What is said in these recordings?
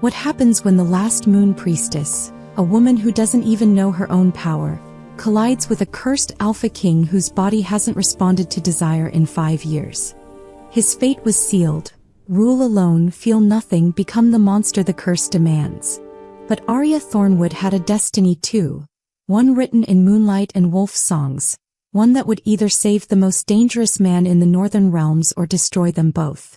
What happens when the last Moon Priestess, a woman who doesn't even know her own power, collides with a cursed Alpha King whose body hasn't responded to desire in 5 years? His fate was sealed. Rule alone, feel nothing, become the monster the curse demands. But Aria Thornwood had a destiny too, one written in moonlight and wolf songs, one that would either save the most dangerous man in the northern realms or destroy them both.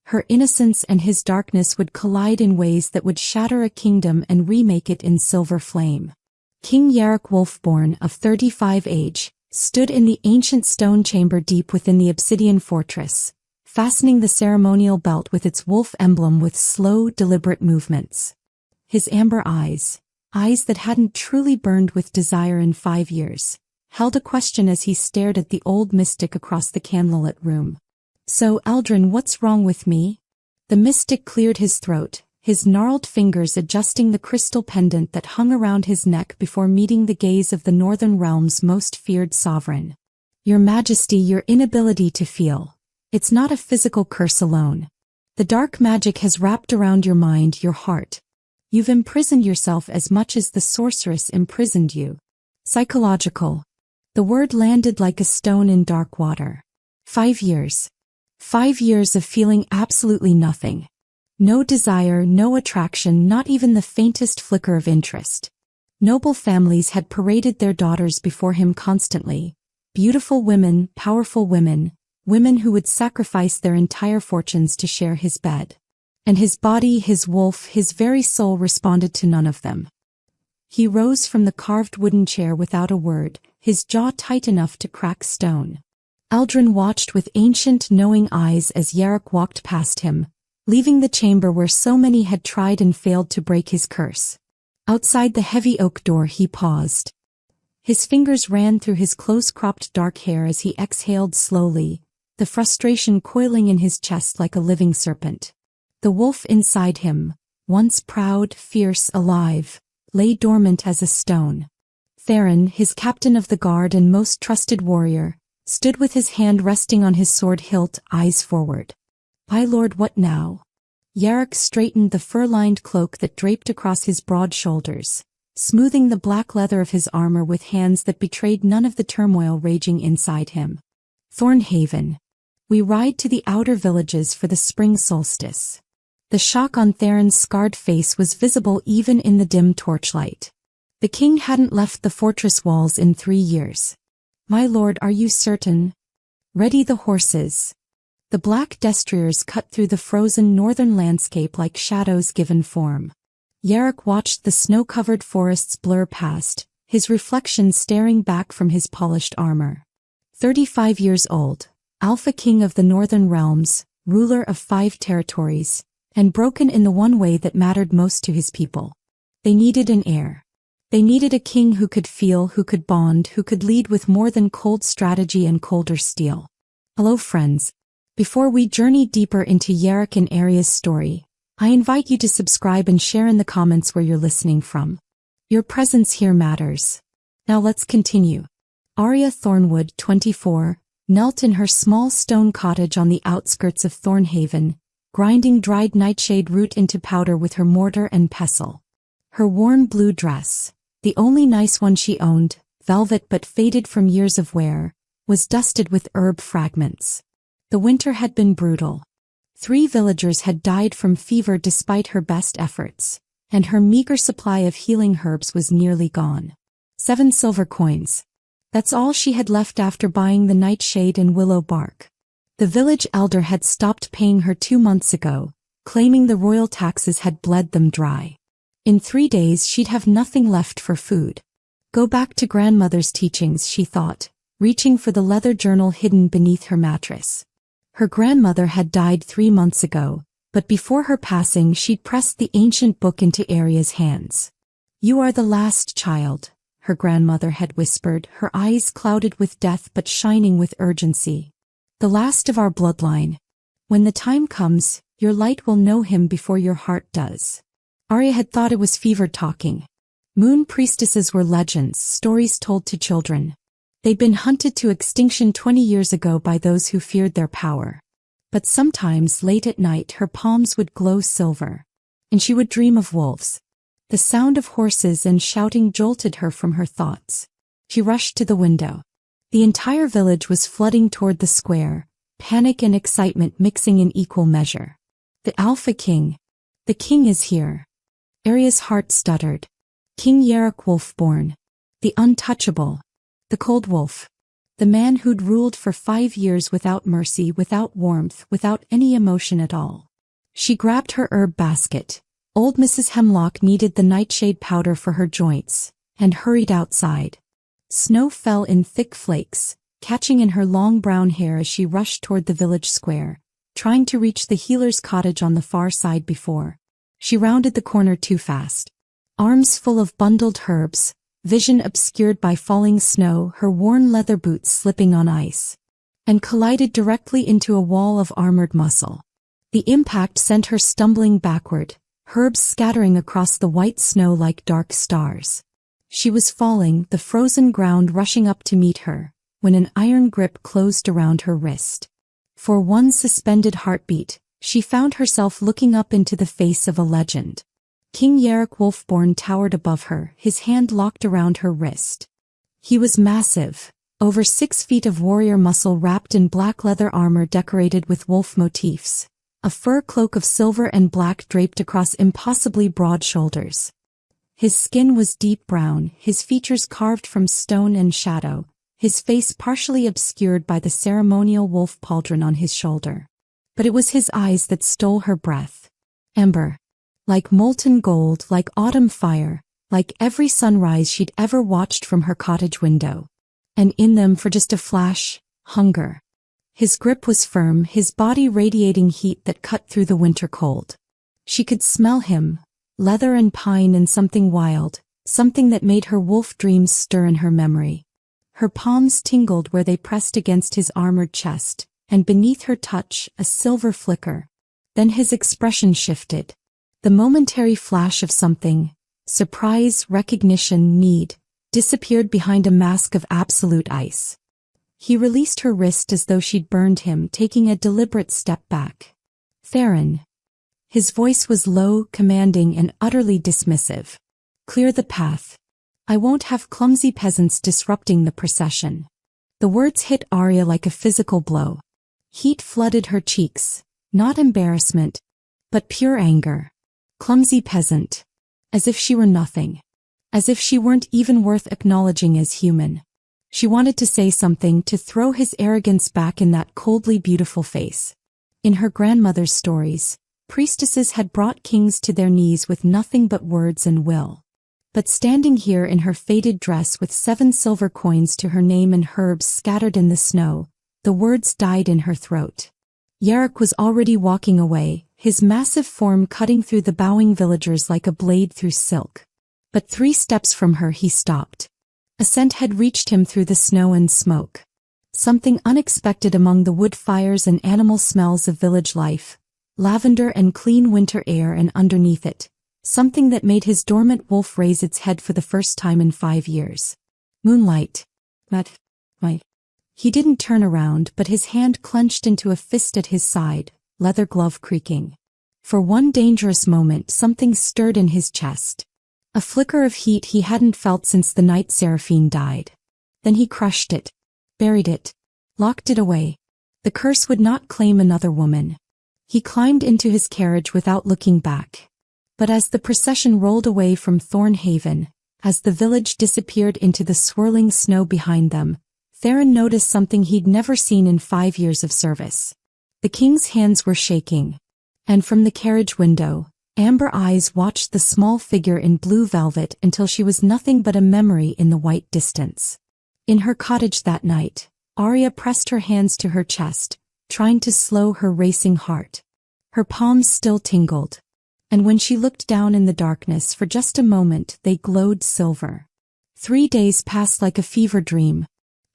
Her innocence and his darkness would collide in ways that would shatter a kingdom and remake it in silver flame. King Jarek Wolfborne, of 35 age, stood in the ancient stone chamber deep within the obsidian fortress, fastening the ceremonial belt with its wolf emblem with slow, deliberate movements. His amber eyes that hadn't truly burned with desire in 5 years, held a question as he stared at the old mystic across the candlelit room. "So, Aldrin, what's wrong with me?" The mystic cleared his throat, his gnarled fingers adjusting the crystal pendant that hung around his neck before meeting the gaze of the Northern Realm's most feared sovereign. "Your Majesty, your inability to feel. It's not a physical curse alone. The dark magic has wrapped around your mind, your heart. You've imprisoned yourself as much as the sorceress imprisoned you. Psychological." The word landed like a stone in dark water. 5 years. 5 years of feeling absolutely nothing. No desire, no attraction, not even the faintest flicker of interest. Noble families had paraded their daughters before him constantly. Beautiful women, powerful women, women who would sacrifice their entire fortunes to share his bed. And his body, his wolf, his very soul responded to none of them. He rose from the carved wooden chair without a word, his jaw tight enough to crack stone. Aldrin watched with ancient, knowing eyes as Jarek walked past him, leaving the chamber where so many had tried and failed to break his curse. Outside the heavy oak door he paused. His fingers ran through his close-cropped dark hair as he exhaled slowly, the frustration coiling in his chest like a living serpent. The wolf inside him, once proud, fierce, alive, lay dormant as a stone. Theron, his captain of the guard and most trusted warrior, stood with his hand resting on his sword hilt, eyes forward. "My lord, what now?" Jarek straightened the fur-lined cloak that draped across his broad shoulders, smoothing the black leather of his armor with hands that betrayed none of the turmoil raging inside him. "Thornhaven. We ride to the outer villages for the spring solstice." The shock on Theron's scarred face was visible even in the dim torchlight. The king hadn't left the fortress walls in 3 years. "My lord, are you certain?" "Ready the horses." The black destriers cut through the frozen northern landscape like shadows given form. Jarek watched the snow-covered forests blur past, his reflection staring back from his polished armor. 35 years old, Alpha King of the Northern Realms, ruler of 5 territories, and broken in the one way that mattered most to his people. They needed an heir. They needed a king who could feel, who could bond, who could lead with more than cold strategy and colder steel. Hello friends. Before we journey deeper into Jarek and Aria's story, I invite you to subscribe and share in the comments where you're listening from. Your presence here matters. Now let's continue. Aria Thornwood, 24, knelt in her small stone cottage on the outskirts of Thornhaven, grinding dried nightshade root into powder with her mortar and pestle. Her worn blue dress, the only nice one she owned, velvet but faded from years of wear, was dusted with herb fragments. The winter had been brutal. 3 villagers had died from fever despite her best efforts, and her meager supply of healing herbs was nearly gone. 7 silver coins. That's all she had left after buying the nightshade and willow bark. The village elder had stopped paying her 2 months ago, claiming the royal taxes had bled them dry. In 3 days she'd have nothing left for food. Go back to grandmother's teachings, she thought, reaching for the leather journal hidden beneath her mattress. Her grandmother had died 3 months ago, but before her passing she'd pressed the ancient book into Aria's hands. "You are the last child," her grandmother had whispered, her eyes clouded with death but shining with urgency. "The last of our bloodline. When the time comes, your light will know him before your heart does." Aria had thought it was fever talking. Moon priestesses were legends, stories told to children. They'd been hunted to extinction 20 years ago by those who feared their power. But sometimes, late at night, her palms would glow silver. and she would dream of wolves. The sound of horses and shouting jolted her from her thoughts. She rushed to the window. The entire village was flooding toward the square, panic and excitement mixing in equal measure. The Alpha King. The king is here. Aria's heart stuttered. King Jarek Wolfborne. The untouchable. The cold wolf. The man who'd ruled for 5 years without mercy, without warmth, without any emotion at all. She grabbed her herb basket. Old Mrs. Hemlock needed the nightshade powder for her joints, and hurried outside. Snow fell in thick flakes, catching in her long brown hair as she rushed toward the village square, trying to reach the healer's cottage on the far side before she rounded the corner too fast. Arms full of bundled herbs, vision obscured by falling snow, her worn leather boots slipping on ice, and collided directly into a wall of armored muscle. The impact sent her stumbling backward, herbs scattering across the white snow like dark stars. She was falling, the frozen ground rushing up to meet her, when an iron grip closed around her wrist. For one suspended heartbeat, she found herself looking up into the face of a legend. King Jarek Wolfborne towered above her, his hand locked around her wrist. He was massive, over 6 feet of warrior muscle wrapped in black leather armor decorated with wolf motifs, a fur cloak of silver and black draped across impossibly broad shoulders. His skin was deep brown, his features carved from stone and shadow, his face partially obscured by the ceremonial wolf pauldron on his shoulder. But it was his eyes that stole her breath. Amber. Like molten gold, like autumn fire, like every sunrise she'd ever watched from her cottage window. And in them, for just a flash, hunger. His grip was firm, his body radiating heat that cut through the winter cold. She could smell him, leather and pine and something wild, something that made her wolf dreams stir in her memory. Her palms tingled where they pressed against his armored chest, and beneath her touch, a silver flicker. Then his expression shifted. The momentary flash of something, surprise, recognition, need, disappeared behind a mask of absolute ice. He released her wrist as though she'd burned him, taking a deliberate step back. Theron. His voice was low, commanding, and utterly dismissive. Clear the path. I won't have clumsy peasants disrupting the procession. The words hit Aria like a physical blow. Heat flooded her cheeks, not embarrassment, but pure anger. Clumsy peasant. As if she were nothing. As if she weren't even worth acknowledging as human. She wanted to say something, to throw his arrogance back in that coldly beautiful face. In her grandmother's stories, priestesses had brought kings to their knees with nothing but words and will. But standing here in her faded dress with 7 silver coins to her name and herbs scattered in the snow, the words died in her throat. Jarek was already walking away, his massive form cutting through the bowing villagers like a blade through silk. But 3 steps from her he stopped. A scent had reached him through the snow and smoke. Something unexpected among the wood fires and animal smells of village life. Lavender and clean winter air, and underneath it, something that made his dormant wolf raise its head for the first time in 5 years. Moonlight. He didn't turn around, but his hand clenched into a fist at his side, leather glove creaking. For one dangerous moment something stirred in his chest. A flicker of heat he hadn't felt since the night Seraphine died. Then he crushed it, buried it, locked it away. The curse would not claim another woman. He climbed into his carriage without looking back. But as the procession rolled away from Thornhaven, as the village disappeared into the swirling snow behind them, Theron noticed something he'd never seen in 5 years of service. The king's hands were shaking. And from the carriage window, amber eyes watched the small figure in blue velvet until she was nothing but a memory in the white distance. In her cottage that night, Aria pressed her hands to her chest, trying to slow her racing heart. Her palms still tingled. And when she looked down in the darkness for just a moment, they glowed silver. 3 days passed like a fever dream.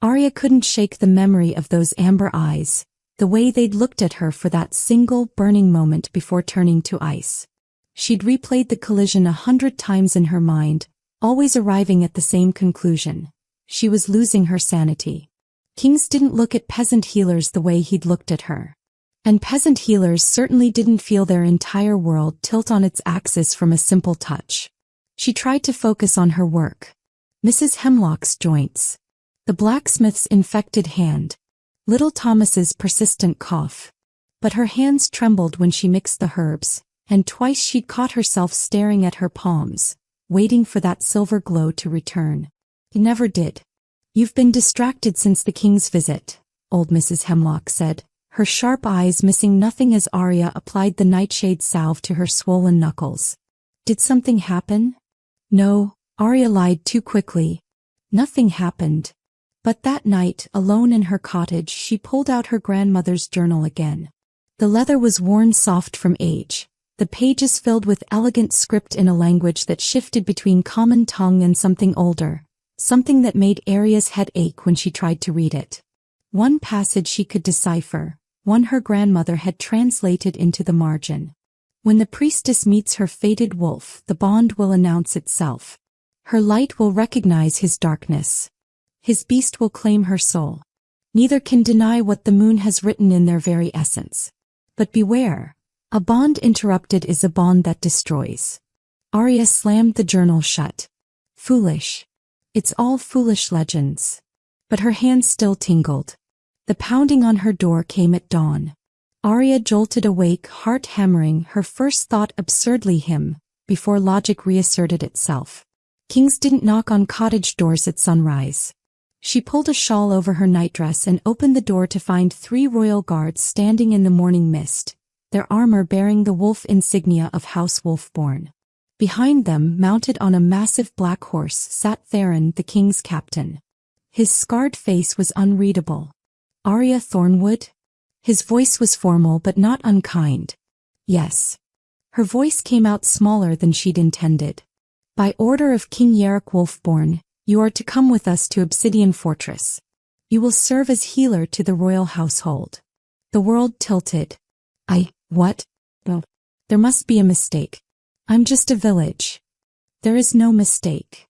Aria couldn't shake the memory of those amber eyes, the way they'd looked at her for that single burning moment before turning to ice. She'd replayed the collision 100 times in her mind, always arriving at the same conclusion. She was losing her sanity. Kings didn't look at peasant healers the way he'd looked at her. And peasant healers certainly didn't feel their entire world tilt on its axis from a simple touch. She tried to focus on her work. Mrs. Hemlock's joints. The blacksmith's infected hand. Little Thomas's persistent cough. But her hands trembled when she mixed the herbs, and twice she'd caught herself staring at her palms, waiting for that silver glow to return. It never did. "You've been distracted since the king's visit," old Mrs. Hemlock said, her sharp eyes missing nothing as Aria applied the nightshade salve to her swollen knuckles. "Did something happen?" "No," Aria lied too quickly. "Nothing happened." But that night, alone in her cottage, she pulled out her grandmother's journal again. The leather was worn soft from age, the pages filled with elegant script in a language that shifted between common tongue and something older, something that made Aria's head ache when she tried to read it. One passage she could decipher, one her grandmother had translated into the margin. "When the priestess meets her fated wolf, the bond will announce itself. Her light will recognize his darkness. His beast will claim her soul. Neither can deny what the moon has written in their very essence. But beware, a bond interrupted is a bond that destroys." Aria slammed the journal shut. "Foolish. It's all foolish legends." But her hands still tingled. The pounding on her door came at dawn. Aria jolted awake, heart hammering, her first thought absurdly him, before logic reasserted itself. Kings didn't knock on cottage doors at sunrise. She pulled a shawl over her nightdress and opened the door to find 3 royal guards standing in the morning mist, their armor bearing the wolf insignia of House Wolfborne. Behind them, mounted on a massive black horse, sat Theron, the king's captain. His scarred face was unreadable. "Aria Thornwood?" His voice was formal but not unkind. "Yes." Her voice came out smaller than she'd intended. "By order of King Jarek Wolfborne, you are to come with us to Obsidian Fortress. You will serve as healer to the royal household." The world tilted. What? Oh, there must be a mistake. I'm just a village." "There is no mistake."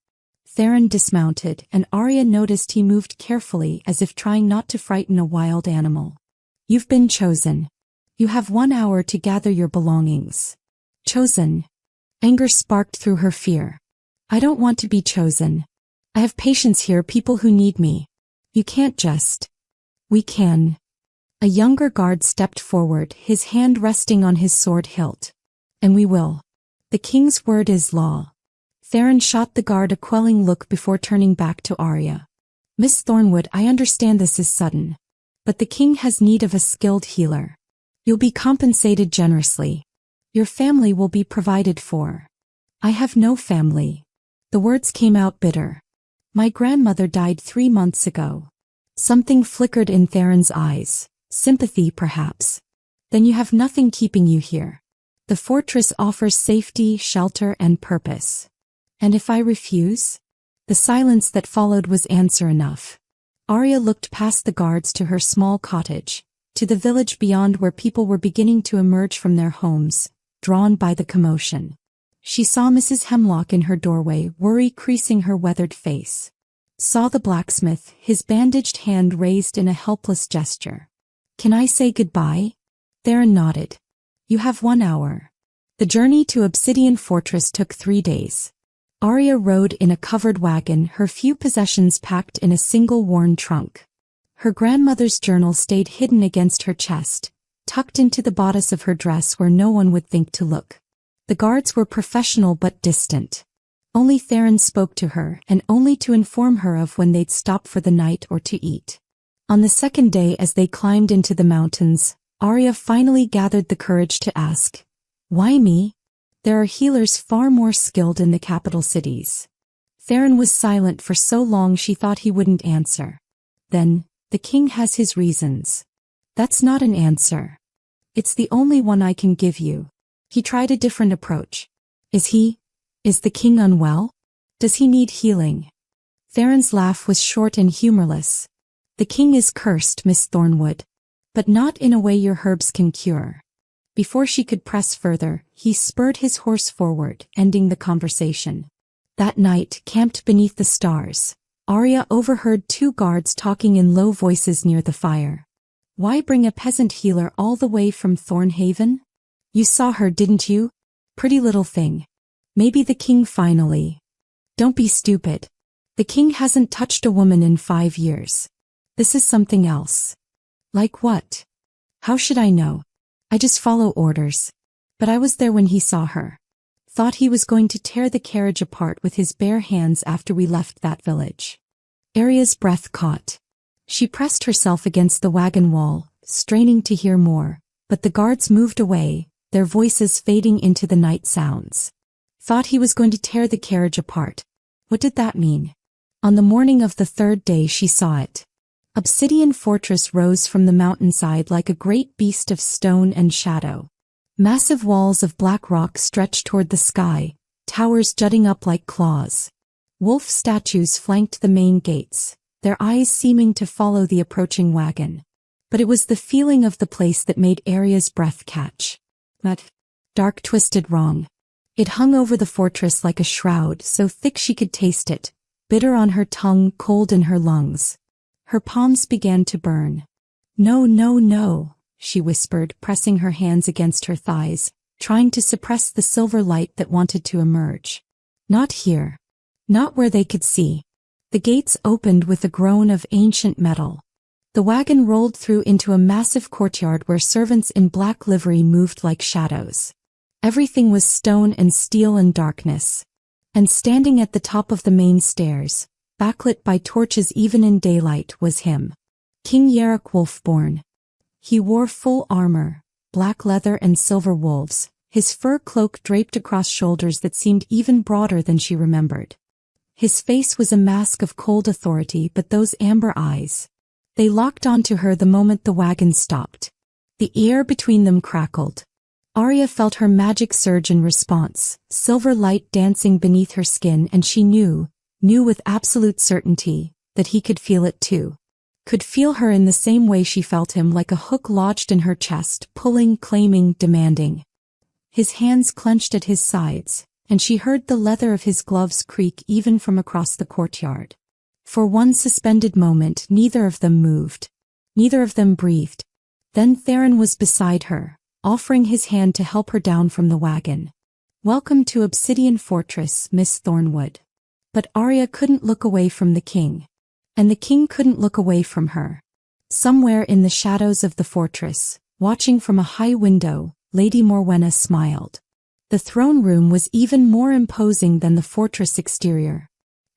Theron dismounted, and Aria noticed he moved carefully as if trying not to frighten a wild animal. "You've been chosen. You have 1 hour to gather your belongings." "Chosen?" Anger sparked through her fear. "I don't want to be chosen. I have patients here, people who need me. You can't just." "We can." A younger guard stepped forward, his hand resting on his sword hilt. "And we will. The king's word is law." Theron shot the guard a quelling look before turning back to Aria. "Miss Thornwood, I understand this is sudden. But the king has need of a skilled healer. You'll be compensated generously. Your family will be provided for." "I have no family." The words came out bitter. "My grandmother died 3 months ago." Something flickered in Theron's eyes. Sympathy, perhaps. "Then you have nothing keeping you here. The fortress offers safety, shelter, and purpose." "And if I refuse?" The silence that followed was answer enough. Aria looked past the guards to her small cottage, to the village beyond where people were beginning to emerge from their homes, drawn by the commotion. She saw Mrs. Hemlock in her doorway, worry creasing her weathered face. Saw the blacksmith, his bandaged hand raised in a helpless gesture. "Can I say goodbye?" Theron nodded. "You have 1 hour." The journey to Obsidian Fortress took 3 days. Aria rode in a covered wagon, her few possessions packed in a single worn trunk. Her grandmother's journal stayed hidden against her chest, tucked into the bodice of her dress where no one would think to look. The guards were professional but distant. Only Theron spoke to her, and only to inform her of when they'd stop for the night or to eat. On the second day, as they climbed into the mountains, Aria finally gathered the courage to ask, "Why me? There are healers far more skilled in the capital cities." Theron was silent for so long she thought he wouldn't answer. Then, "The king has his reasons." "That's not an answer. It's the only one I can give you." He tried a different approach. Is the king unwell? Does he need healing?" Theron's laugh was short and humorless. "The king is cursed, Miss Thornwood. But not in a way your herbs can cure." Before she could press further, he spurred his horse forward, ending the conversation. That night, camped beneath the stars, Aria overheard 2 guards talking in low voices near the fire. Why bring a peasant healer all the way from Thornhaven? You saw her, didn't you? Pretty little thing. Maybe the king finally. Don't be stupid. The king hasn't touched a woman in 5 years. This is something else. Like what? How should I know? I just follow orders. But I was there when he saw her. Thought he was going to tear the carriage apart with his bare hands after we left that village. Aria's breath caught. She pressed herself against the wagon wall, straining to hear more, but the guards moved away, their voices fading into the night sounds. Thought he was going to tear the carriage apart. What did that mean? On the morning of the 3rd day she saw it. Obsidian fortress rose from the mountainside like a great beast of stone and shadow. Massive walls of black rock stretched toward the sky, towers jutting up like claws. Wolf statues flanked the main gates, their eyes seeming to follow the approaching wagon. But it was the feeling of the place that made Aria's breath catch. That dark, twisted wrong. It hung over the fortress like a shroud, so thick she could taste it, bitter on her tongue, cold in her lungs. Her palms began to burn. No, no, no, she whispered, pressing her hands against her thighs, trying to suppress the silver light that wanted to emerge. Not here. Not where they could see. The gates opened with a groan of ancient metal. The wagon rolled through into a massive courtyard where servants in black livery moved like shadows. Everything was stone and steel and darkness. And standing at the top of the main stairs, backlit by torches even in daylight, was him. King Jarek Wolfborne. He wore full armor, black leather and silver wolves, his fur cloak draped across shoulders that seemed even broader than she remembered. His face was a mask of cold authority, but those amber eyes. They locked onto her the moment the wagon stopped. The air between them crackled. Aria felt her magic surge in response, silver light dancing beneath her skin, and she knew with absolute certainty, that he could feel it too. Could feel her in the same way she felt him, like a hook lodged in her chest, pulling, claiming, demanding. His hands clenched at his sides, and she heard the leather of his gloves creak even from across the courtyard. For one suspended moment neither of them moved. Neither of them breathed. Then Theron was beside her, offering his hand to help her down from the wagon. Welcome to Obsidian Fortress, Miss Thornwood. But Aria couldn't look away from the king. And the king couldn't look away from her. Somewhere in the shadows of the fortress, watching from a high window, Lady Morwenna smiled. The throne room was even more imposing than the fortress exterior.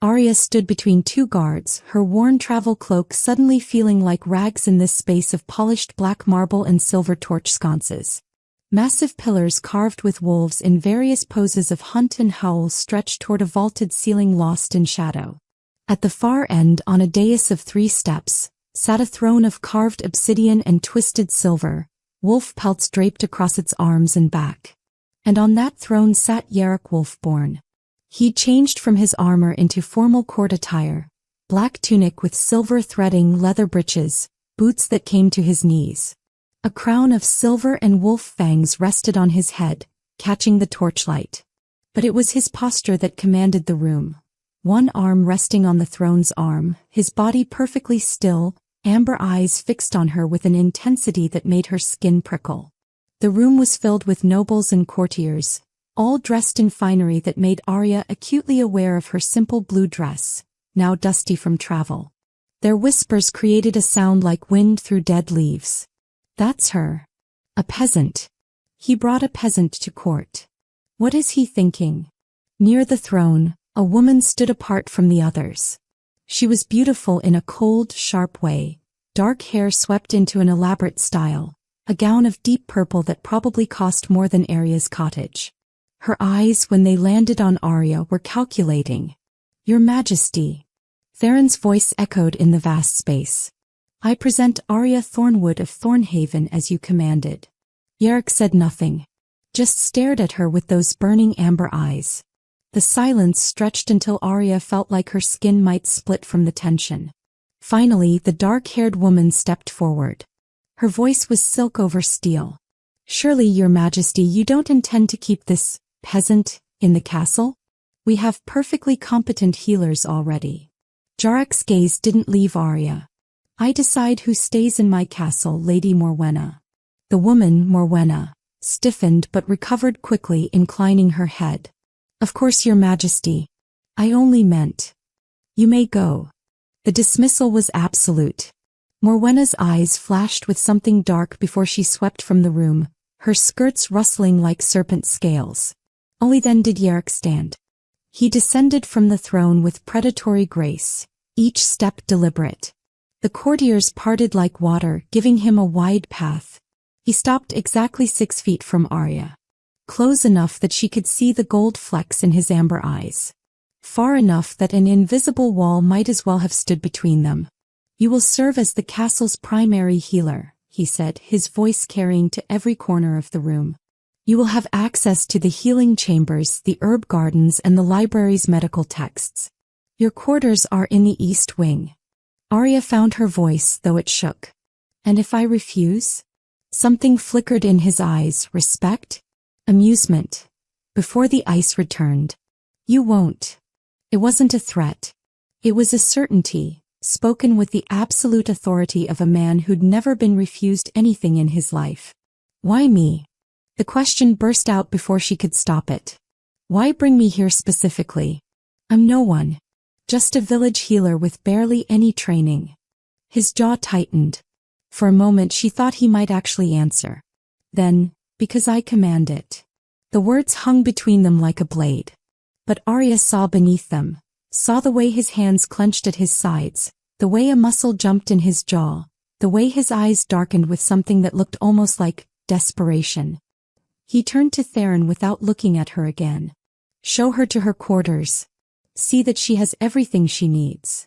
Aria stood between 2 guards, her worn travel cloak suddenly feeling like rags in this space of polished black marble and silver torch sconces. Massive pillars carved with wolves in various poses of hunt and howl stretched toward a vaulted ceiling lost in shadow. At the far end, on a dais of 3 steps, sat a throne of carved obsidian and twisted silver, wolf pelts draped across its arms and back. And on that throne sat Jarek Wolfborne. He'd changed from his armor into formal court attire, black tunic with silver threading, leather breeches, boots that came to his knees. A crown of silver and wolf fangs rested on his head, catching the torchlight. But it was his posture that commanded the room. One arm resting on the throne's arm, his body perfectly still, amber eyes fixed on her with an intensity that made her skin prickle. The room was filled with nobles and courtiers, all dressed in finery that made Aria acutely aware of her simple blue dress, now dusty from travel. Their whispers created a sound like wind through dead leaves. That's her. A peasant. He brought a peasant to court. What is he thinking? Near the throne, a woman stood apart from the others. She was beautiful in a cold, sharp way, dark hair swept into an elaborate style, a gown of deep purple that probably cost more than Aria's cottage. Her eyes, when they landed on Aria, were calculating. Your Majesty. Theron's voice echoed in the vast space. I present Aria Thornwood of Thornhaven as you commanded. Jarek said nothing, just stared at her with those burning amber eyes. The silence stretched until Aria felt like her skin might split from the tension. Finally, the dark-haired woman stepped forward. Her voice was silk over steel. Surely, Your Majesty, you don't intend to keep this peasant in the castle? We have perfectly competent healers already. Jarek's gaze didn't leave Aria. I decide who stays in my castle, Lady Morwenna. The woman, Morwenna, stiffened but recovered quickly, inclining her head. Of course, Your Majesty. I only meant. You may go. The dismissal was absolute. Morwenna's eyes flashed with something dark before she swept from the room, her skirts rustling like serpent scales. Only then did Jarek stand. He descended from the throne with predatory grace, each step deliberate. The courtiers parted like water, giving him a wide path. He stopped exactly 6 feet from Aria. Close enough that she could see the gold flecks in his amber eyes. Far enough that an invisible wall might as well have stood between them. You will serve as the castle's primary healer, he said, his voice carrying to every corner of the room. You will have access to the healing chambers, the herb gardens, and the library's medical texts. Your quarters are in the east wing. Aria found her voice, though it shook. And if I refuse? Something flickered in his eyes, respect? Amusement. Before the ice returned. You won't. It wasn't a threat. It was a certainty, spoken with the absolute authority of a man who'd never been refused anything in his life. Why me? The question burst out before she could stop it. Why bring me here specifically? I'm no one. Just a village healer with barely any training. His jaw tightened. For a moment she thought he might actually answer. Then, because I command it. The words hung between them like a blade. But Aria saw beneath them, saw the way his hands clenched at his sides, the way a muscle jumped in his jaw, the way his eyes darkened with something that looked almost like desperation. He turned to Theron without looking at her again. Show her to her quarters. See that she has everything she needs.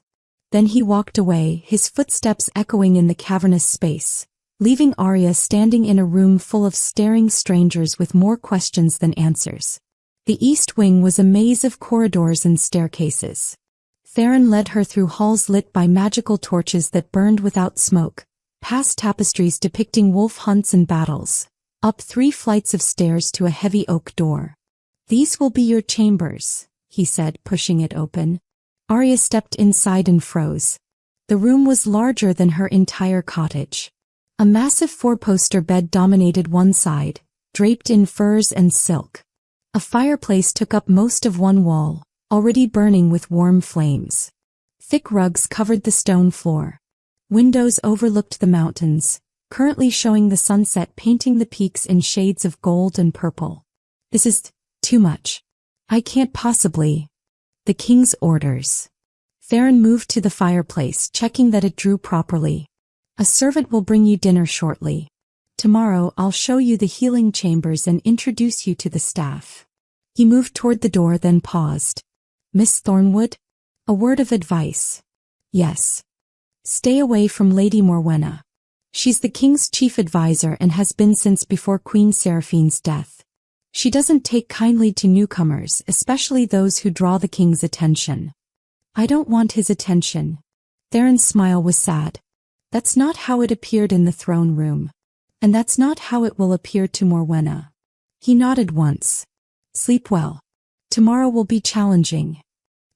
Then he walked away, his footsteps echoing in the cavernous space, leaving Aria standing in a room full of staring strangers with more questions than answers. The east wing was a maze of corridors and staircases. Theron led her through halls lit by magical torches that burned without smoke, past tapestries depicting wolf hunts and battles, up 3 flights of stairs to a heavy oak door. These will be your chambers, he said, pushing it open. Aria stepped inside and froze. The room was larger than her entire cottage. A massive 4-poster bed dominated one side, draped in furs and silk. A fireplace took up most of one wall, already burning with warm flames. Thick rugs covered the stone floor. Windows overlooked the mountains, currently showing the sunset painting the peaks in shades of gold and purple. This is too much. I can't possibly. The king's orders. Theron moved to the fireplace, checking that it drew properly. A servant will bring you dinner shortly. Tomorrow I'll show you the healing chambers and introduce you to the staff. He moved toward the door, then paused. Miss Thornwood? A word of advice. Yes. Stay away from Lady Morwenna. She's the king's chief advisor and has been since before Queen Seraphine's death. She doesn't take kindly to newcomers, especially those who draw the king's attention. I don't want his attention. Theron's smile was sad. That's not how it appeared in the throne room. And that's not how it will appear to Morwenna. He nodded once. Sleep well. Tomorrow will be challenging.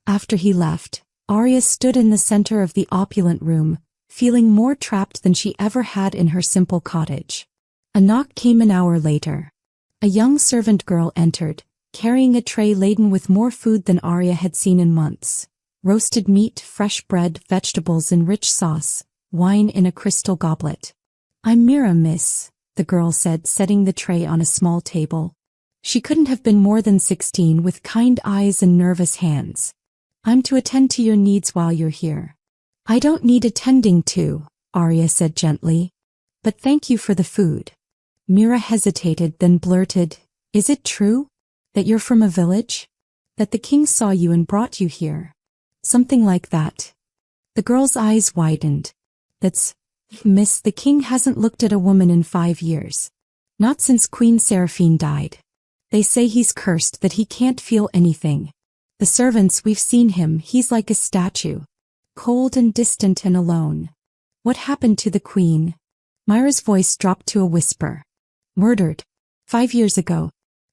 After he left, Aria stood in the center of the opulent room, feeling more trapped than she ever had in her simple cottage. A knock came an hour later. A young servant girl entered, carrying a tray laden with more food than Aria had seen in months. Roasted meat, fresh bread, vegetables in rich sauce, wine in a crystal goblet. I'm Mira, miss, the girl said, setting the tray on a small table. She couldn't have been more than 16, with kind eyes and nervous hands. I'm to attend to your needs while you're here. I don't need attending to, Aria said gently. But thank you for the food. Mira hesitated, then blurted, Is it true? That you're from a village? That the king saw you and brought you here? Something like that. The girl's eyes widened. That's, miss, the king hasn't looked at a woman in 5 years. Not since Queen Seraphine died. They say he's cursed, that he can't feel anything. The servants, we've seen him, he's like a statue. Cold and distant and alone. What happened to the queen? Myra's voice dropped to a whisper. Murdered. 5 years ago.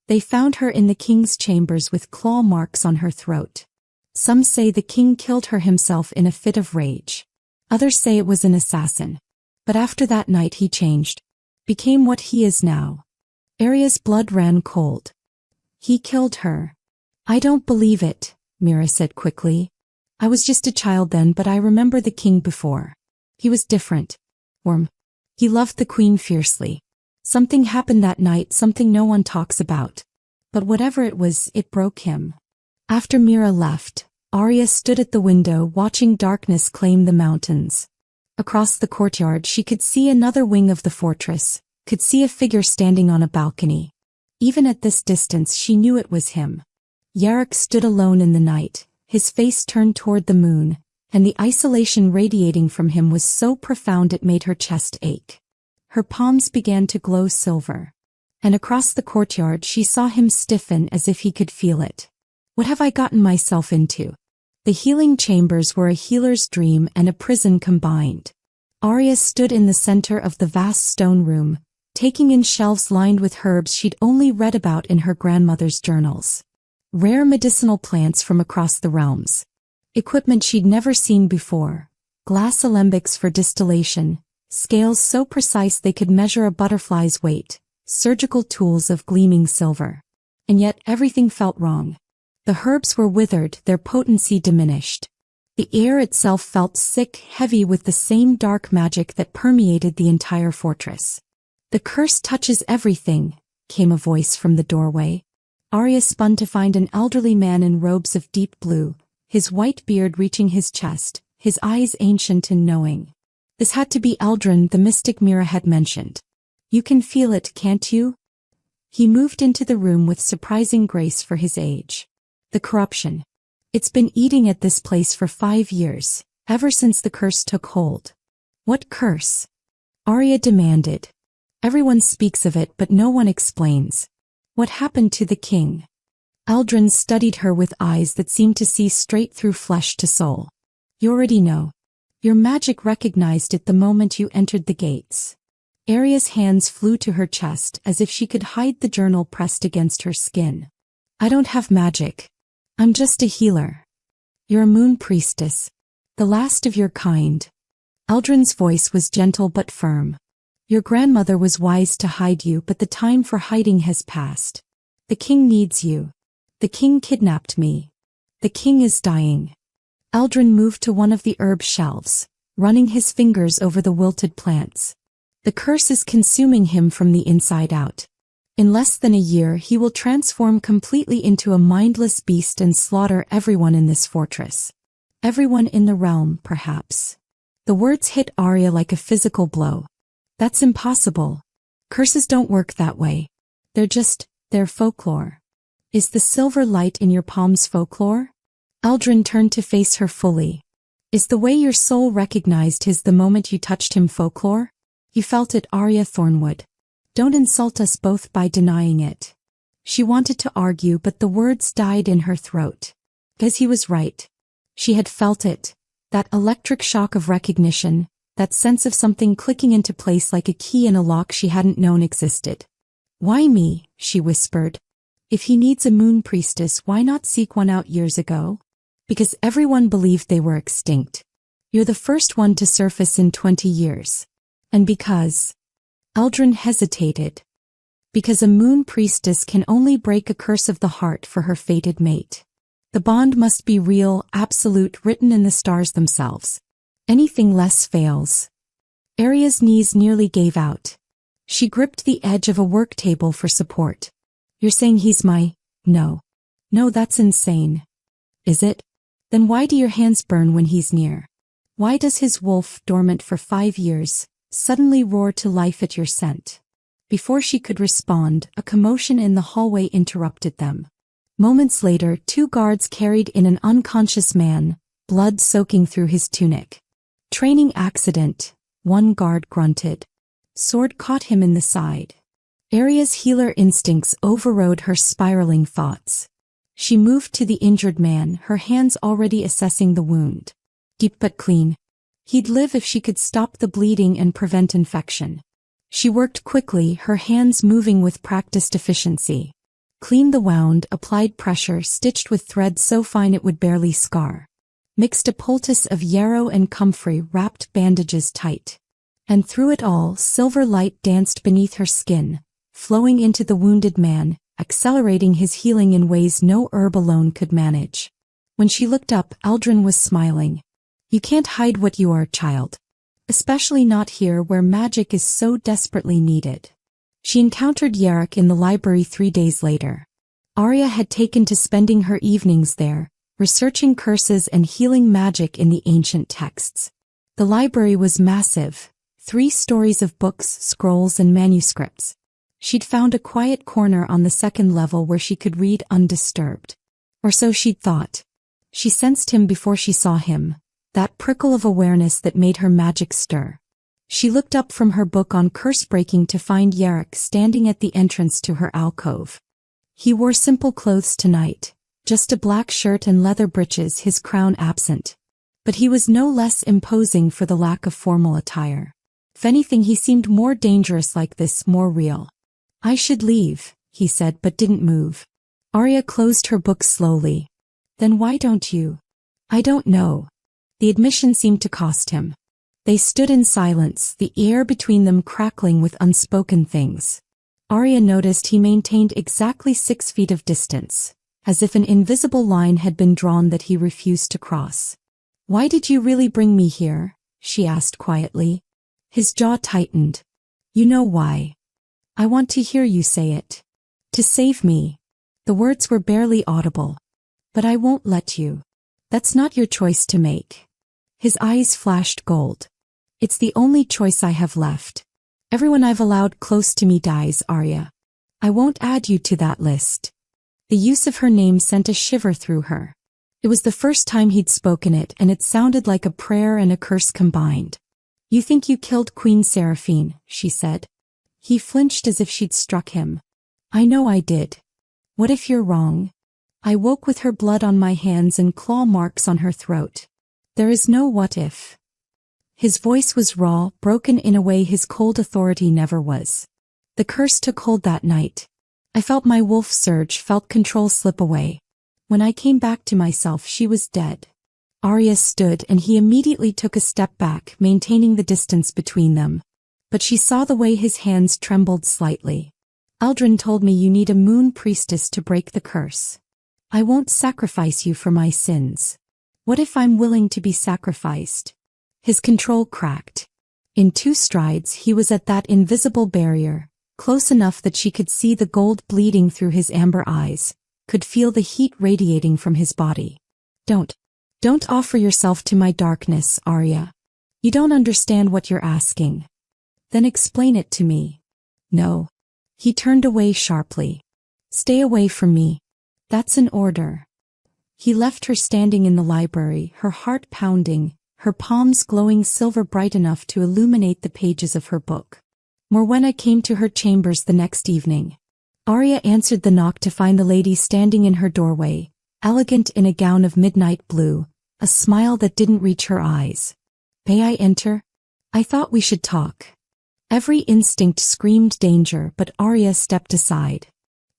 They found her in the king's chambers with claw marks on her throat. Some say the king killed her himself in a fit of rage. Others say it was an assassin. But after that night he changed. Became what he is now. Aria's blood ran cold. He killed her. I don't believe it, Mira said quickly. I was just a child then, but I remember the king before. He was different. Warm. He loved the queen fiercely. Something happened that night, something no one talks about. But whatever it was, it broke him. After Mira left, Aria stood at the window watching darkness claim the mountains. Across the courtyard she could see another wing of the fortress, could see a figure standing on a balcony. Even at this distance she knew it was him. Jarek stood alone in the night, his face turned toward the moon, and the isolation radiating from him was so profound it made her chest ache. Her palms began to glow silver. And across the courtyard she saw him stiffen as if he could feel it. What have I gotten myself into? The healing chambers were a healer's dream and a prison combined. Aria stood in the center of the vast stone room, taking in shelves lined with herbs she'd only read about in her grandmother's journals. Rare medicinal plants from across the realms. Equipment she'd never seen before. Glass alembics for distillation, scales so precise they could measure a butterfly's weight, surgical tools of gleaming silver. And yet everything felt wrong. The herbs were withered, their potency diminished. The air itself felt sick, heavy with the same dark magic that permeated the entire fortress. The curse touches everything, came a voice from the doorway. Aria spun to find an elderly man in robes of deep blue, his white beard reaching his chest, his eyes ancient and knowing. This had to be Eldrin, the mystic Mira had mentioned. You can feel it, can't you? He moved into the room with surprising grace for his age. The corruption. It's been eating at this place for 5 years, ever since the curse took hold. What curse? Aria demanded. Everyone speaks of it, but no one explains. What happened to the king? Eldrin studied her with eyes that seemed to see straight through flesh to soul. You already know. Your magic recognized it the moment you entered the gates. Aria's hands flew to her chest as if she could hide the journal pressed against her skin. I don't have magic. I'm just a healer. You're a Moon Priestess. The last of your kind. Eldrin's voice was gentle but firm. Your grandmother was wise to hide you, but the time for hiding has passed. The king needs you. The king kidnapped me. The king is dying. Eldrin moved to one of the herb shelves, running his fingers over the wilted plants. The curse is consuming him from the inside out. In less than a year he will transform completely into a mindless beast and slaughter everyone in this fortress. Everyone in the realm, perhaps. The words hit Aria like a physical blow. That's impossible. Curses don't work that way. They're folklore. Is the silver light in your palms folklore? Eldrin turned to face her fully. Is the way your soul recognized his the moment you touched him folklore? You felt it, Aria Thornwood. Don't insult us both by denying it. She wanted to argue, but the words died in her throat. Because he was right. She had felt it. That electric shock of recognition, that sense of something clicking into place like a key in a lock she hadn't known existed. Why me? She whispered. If he needs a Moon Priestess, why not seek one out years ago? Because everyone believed they were extinct. You're the first one to surface in 20 years. And because... Eldrin hesitated. Because a Moon Priestess can only break a curse of the heart for her fated mate. The bond must be real, absolute, written in the stars themselves. Anything less fails. Aria's knees nearly gave out. She gripped the edge of a work table for support. You're saying he's my... No. No, that's insane. Is it? Then why do your hands burn when he's near? Why does his wolf, dormant for 5 years, suddenly roar to life at your scent? Before she could respond, a commotion in the hallway interrupted them. Moments later, 2 guards carried in an unconscious man, blood soaking through his tunic. Training accident, one guard grunted. Sword caught him in the side. Aria's healer instincts overrode her spiraling thoughts. She moved to the injured man, her hands already assessing the wound. Deep but clean. He'd live if she could stop the bleeding and prevent infection. She worked quickly, her hands moving with practiced efficiency. Cleaned the wound, applied pressure, stitched with thread so fine it would barely scar. mixed a poultice of yarrow and comfrey, wrapped bandages tight. And through it all, silver light danced beneath her skin, flowing into the wounded man, accelerating his healing in ways no herb alone could manage. When she looked up, Aldrin was smiling. You can't hide what you are, child. Especially not here where magic is so desperately needed. She encountered Jarek in the library 3 days later. Aria had taken to spending her evenings there, researching curses and healing magic in the ancient texts. The library was massive, 3 stories of books, scrolls, and manuscripts. She'd found a quiet corner on the 2nd level where she could read undisturbed. Or so she'd thought. She sensed him before she saw him, that prickle of awareness that made her magic stir. She looked up from her book on curse breaking to find Jarek standing at the entrance to her alcove. He wore simple clothes tonight, just a black shirt and leather breeches, his crown absent. But he was no less imposing for the lack of formal attire. If anything, he seemed more dangerous like this, more real. I should leave, he said, but didn't move. Aria closed her book slowly. Then why don't you? I don't know. The admission seemed to cost him. They stood in silence, the air between them crackling with unspoken things. Aria noticed he maintained exactly 6 feet of distance, as if an invisible line had been drawn that he refused to cross. Why did you really bring me here? She asked quietly. His jaw tightened. You know why. I want to hear you say it. To save me. The words were barely audible. But I won't let you. That's not your choice to make. His eyes flashed gold. It's the only choice I have left. Everyone I've allowed close to me dies, Aria. I won't add you to that list. The use of her name sent a shiver through her. It was the first time he'd spoken it, and it sounded like a prayer and a curse combined. You think you killed Queen Seraphine, she said. He flinched as if she'd struck him. I know I did. What if you're wrong? I woke with her blood on my hands and claw marks on her throat. There is no what if. His voice was raw, broken in a way his cold authority never was. The curse took hold that night. I felt my wolf surge, felt control slip away. When I came back to myself, she was dead. Aria stood, and he immediately took a step back, maintaining the distance between them. But she saw the way his hands trembled slightly. Aldrin told me you need a Moon Priestess to break the curse. I won't sacrifice you for my sins. What if I'm willing to be sacrificed? His control cracked. In 2 strides, he was at that invisible barrier, close enough that she could see the gold bleeding through his amber eyes, could feel the heat radiating from his body. Don't offer yourself to my darkness, Aria. You don't understand what you're asking. Then explain it to me. No. He turned away sharply. Stay away from me. That's an order. He left her standing in the library, her heart pounding, her palms glowing silver bright enough to illuminate the pages of her book. Morwenna came to her chambers the next evening. Aria answered the knock to find the lady standing in her doorway, elegant in a gown of midnight blue, a smile that didn't reach her eyes. May I enter? I thought we should talk. Every instinct screamed danger, but Aria stepped aside.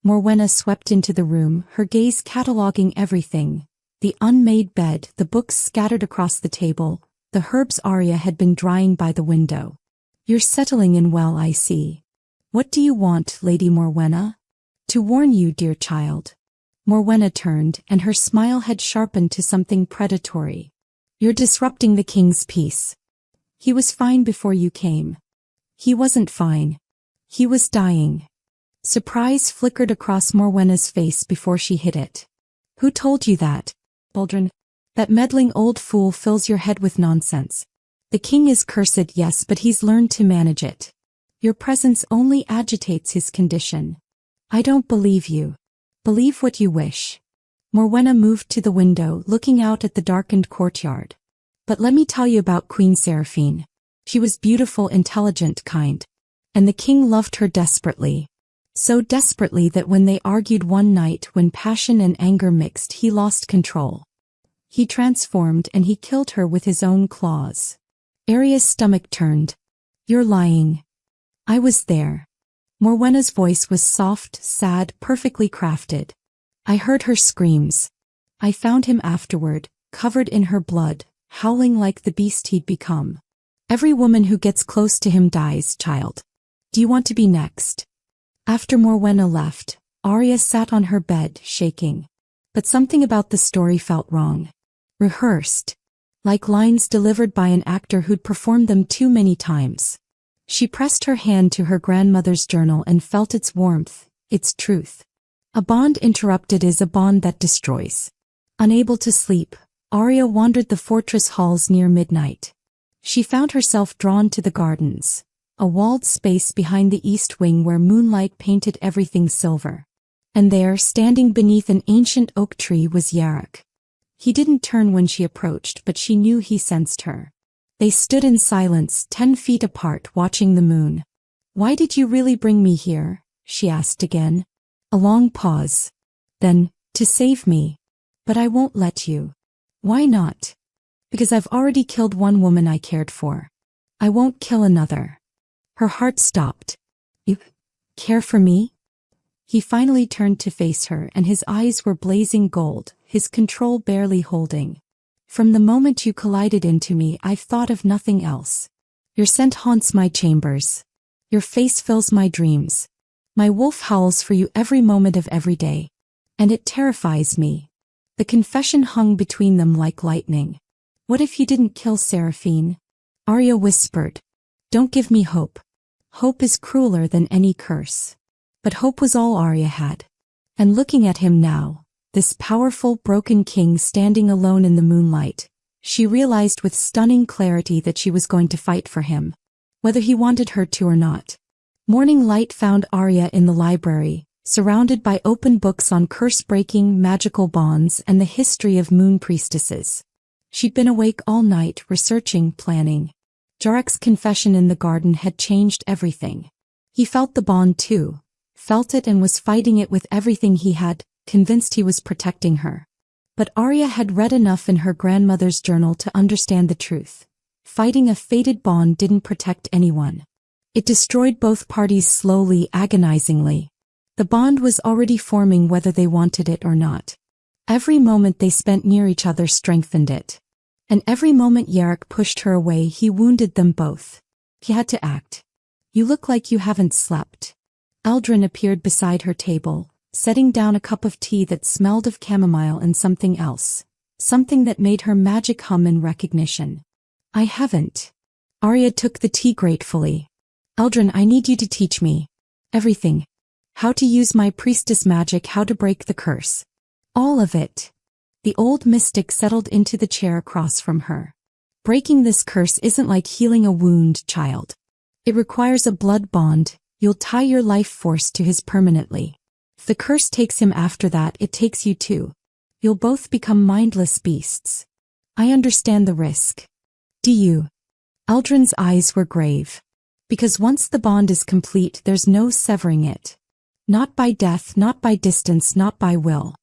Morwenna swept into the room, her gaze cataloging everything. The unmade bed, the books scattered across the table, the herbs Aria had been drying by the window. You're settling in well, I see. What do you want, Lady Morwenna? To warn you, dear child. Morwenna turned, and her smile had sharpened to something predatory. You're disrupting the king's peace. He was fine before you came. He wasn't fine. He was dying. Surprise flickered across Morwenna's face before she hid it. Who told you that? Aldrin. That meddling old fool fills your head with nonsense. The king is cursed, yes, but he's learned to manage it. Your presence only agitates his condition. I don't believe you. Believe what you wish. Morwenna moved to the window, looking out at the darkened courtyard. But let me tell you about Queen Seraphine. She was beautiful, intelligent, kind. And the king loved her desperately. So desperately that when they argued one night, when passion and anger mixed, he lost control. He transformed and he killed her with his own claws. Aria's stomach turned. You're lying. I was there. Morwenna's voice was soft, sad, perfectly crafted. I heard her screams. I found him afterward, covered in her blood, howling like the beast he'd become. Every woman who gets close to him dies, child. Do you want to be next? After Morwenna left, Aria sat on her bed, shaking. But something about the story felt wrong. Rehearsed. Like lines delivered by an actor who'd performed them too many times. She pressed her hand to her grandmother's journal and felt its warmth, its truth. A bond interrupted is a bond that destroys. Unable to sleep, Aria wandered the fortress halls near midnight. She found herself drawn to the gardens, a walled space behind the east wing where moonlight painted everything silver. And there, standing beneath an ancient oak tree, was Jarek. He didn't turn when she approached, but she knew he sensed her. They stood in silence, 10 feet apart, watching the moon. "Why did you really bring me here?" she asked again. A long pause. Then, "To save me. But I won't let you." "Why not?" "Because I've already killed one woman I cared for. I won't kill another." Her heart stopped. "You care for me?" He finally turned to face her, and his eyes were blazing gold, his control barely holding. "From the moment you collided into me, I've thought of nothing else. Your scent haunts my chambers. Your face fills my dreams. My wolf howls for you every moment of every day. And it terrifies me." The confession hung between them like lightning. "What if you didn't kill Seraphine?" Aria whispered. "Don't give me hope. Hope is crueler than any curse." But hope was all Aria had. And looking at him now, this powerful, broken king standing alone in the moonlight, she realized with stunning clarity that she was going to fight for him, whether he wanted her to or not. Morning light found Aria in the library, surrounded by open books on curse-breaking, magical bonds and the history of Moon Priestesses. She'd been awake all night, researching, planning. Jarek's confession in the garden had changed everything. He felt the bond too. Felt it and was fighting it with everything he had, convinced he was protecting her. But Aria had read enough in her grandmother's journal to understand the truth. Fighting a fated bond didn't protect anyone. It destroyed both parties slowly, agonizingly. The bond was already forming whether they wanted it or not. Every moment they spent near each other strengthened it. And every moment Jarek pushed her away, he wounded them both. He had to act. "You look like you haven't slept." Aldrin appeared beside her table, setting down a cup of tea that smelled of chamomile and something else. Something that made her magic hum in recognition. "I haven't." Aria took the tea gratefully. "Aldrin, I need you to teach me. Everything. How to use my priestess magic, how to break the curse. All of it." The old mystic settled into the chair across from her. "Breaking this curse isn't like healing a wound, child. It requires a blood bond. You'll tie your life force to his permanently. If the curse takes him after that, it takes you too. You'll both become mindless beasts. I understand the risk." "Do you?" Aldrin's eyes were grave. "Because once the bond is complete, there's no severing it. Not by death, not by distance, not by will.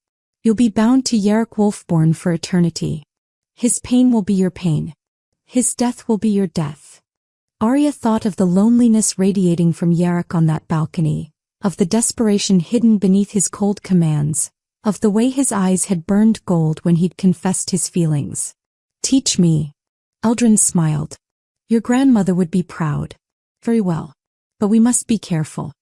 You'll be bound to Jarek Wolfborne for eternity. His pain will be your pain. His death will be your death." Aria thought of the loneliness radiating from Jarek on that balcony, of the desperation hidden beneath his cold commands, of the way his eyes had burned gold when he'd confessed his feelings. "Teach me." Aldrin smiled. "Your grandmother would be proud." "Very well. But we must be careful.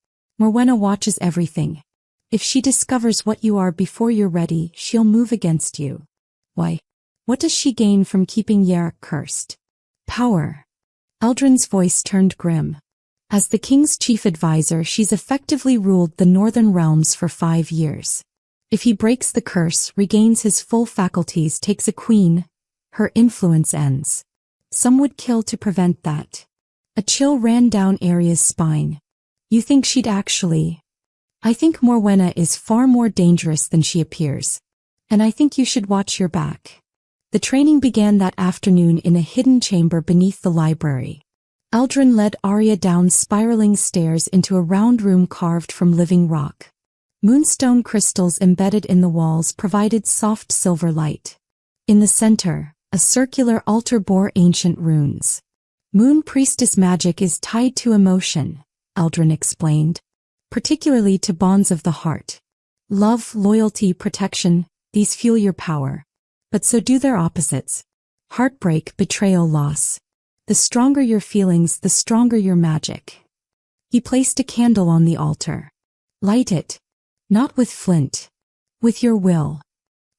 Morwenna watches everything. If she discovers what you are before you're ready, she'll move against you." "Why? What does she gain from keeping Jarek cursed?" "Power." Aldrin's voice turned grim. "As the king's chief advisor, she's effectively ruled the northern realms for 5 years. If he breaks the curse, regains his full faculties, takes a queen, her influence ends. Some would kill to prevent that." A chill ran down Aria's spine. "You think she'd actually?" "I think Morwenna is far more dangerous than she appears. And I think you should watch your back." The training began that afternoon in a hidden chamber beneath the library. Aldrin led Aria down spiraling stairs into a round room carved from living rock. Moonstone crystals embedded in the walls provided soft silver light. In the center, a circular altar bore ancient runes. "Moon Priestess magic is tied to emotion," Aldrin explained, "particularly to bonds of the heart. Love, loyalty, protection, these fuel your power. But so do their opposites. Heartbreak, betrayal, loss. The stronger your feelings, the stronger your magic. He placed a candle on the altar. Light it. Not with flint. With your will.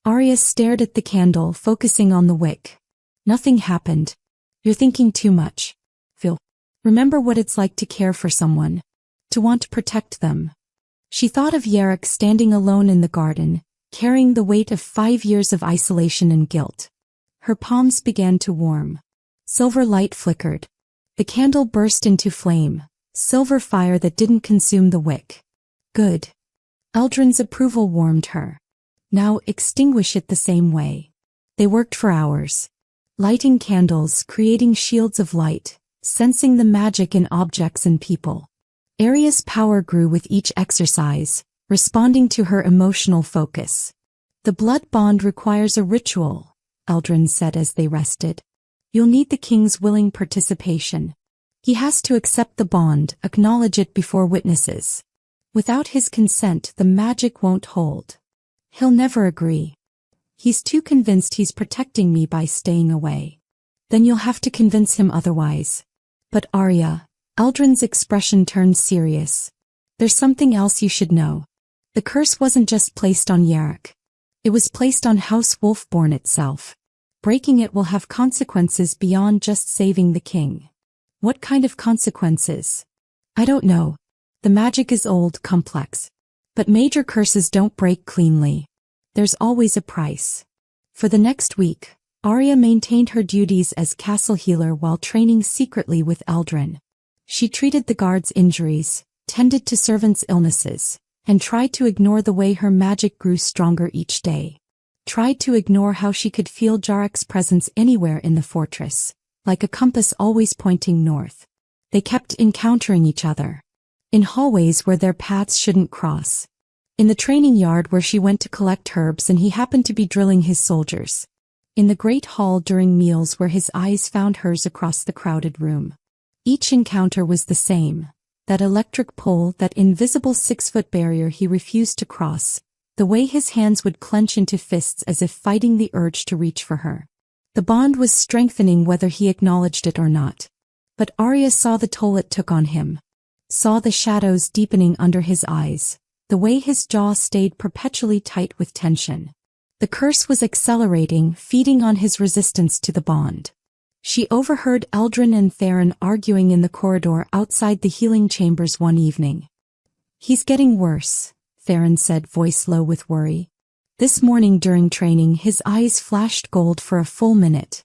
Aria stared at the candle, focusing on the wick. Nothing happened. You're thinking too much. Phil. Remember what it's like to care for someone. To want to protect them. She thought of Jarek standing alone in the garden, carrying the weight of 5 years of isolation and guilt. Her palms began to warm. Silver light flickered. The candle burst into flame, silver fire that didn't consume the wick. Good. Eldrin's approval warmed her. Now extinguish it the same way. They worked for hours. Lighting candles, creating shields of light, sensing the magic in objects and people. Aria's power grew with each exercise, responding to her emotional focus. The blood bond requires a ritual, Eldrin said as they rested. You'll need the king's willing participation. He has to accept the bond, acknowledge it before witnesses. Without his consent, the magic won't hold. He'll never agree. He's too convinced he's protecting me by staying away. Then you'll have to convince him otherwise. But Aria, Eldrin's expression turned serious. There's something else you should know. The curse wasn't just placed on Jarek. It was placed on House Wolfborne itself. Breaking it will have consequences beyond just saving the king. What kind of consequences? I don't know. The magic is old, complex. But major curses don't break cleanly. There's always a price. For the next week, Aria maintained her duties as castle healer while training secretly with Eldrin. She treated the guards' injuries, tended to servants' illnesses, and tried to ignore the way her magic grew stronger each day. Tried to ignore how she could feel Jarek's presence anywhere in the fortress, like a compass always pointing north. They kept encountering each other. In hallways where their paths shouldn't cross. In the training yard where she went to collect herbs and he happened to be drilling his soldiers. In the great hall during meals where his eyes found hers across the crowded room. Each encounter was the same. That electric pole, that invisible 6-foot barrier he refused to cross. The way his hands would clench into fists as if fighting the urge to reach for her. The bond was strengthening whether he acknowledged it or not. But Aria saw the toll it took on him. Saw the shadows deepening under his eyes, the way his jaw stayed perpetually tight with tension. The curse was accelerating, feeding on his resistance to the bond. She overheard Eldrin and Theron arguing in the corridor outside the healing chambers one evening. He's getting worse, Theron said, voice low with worry. This morning during training his eyes flashed gold for a full minute.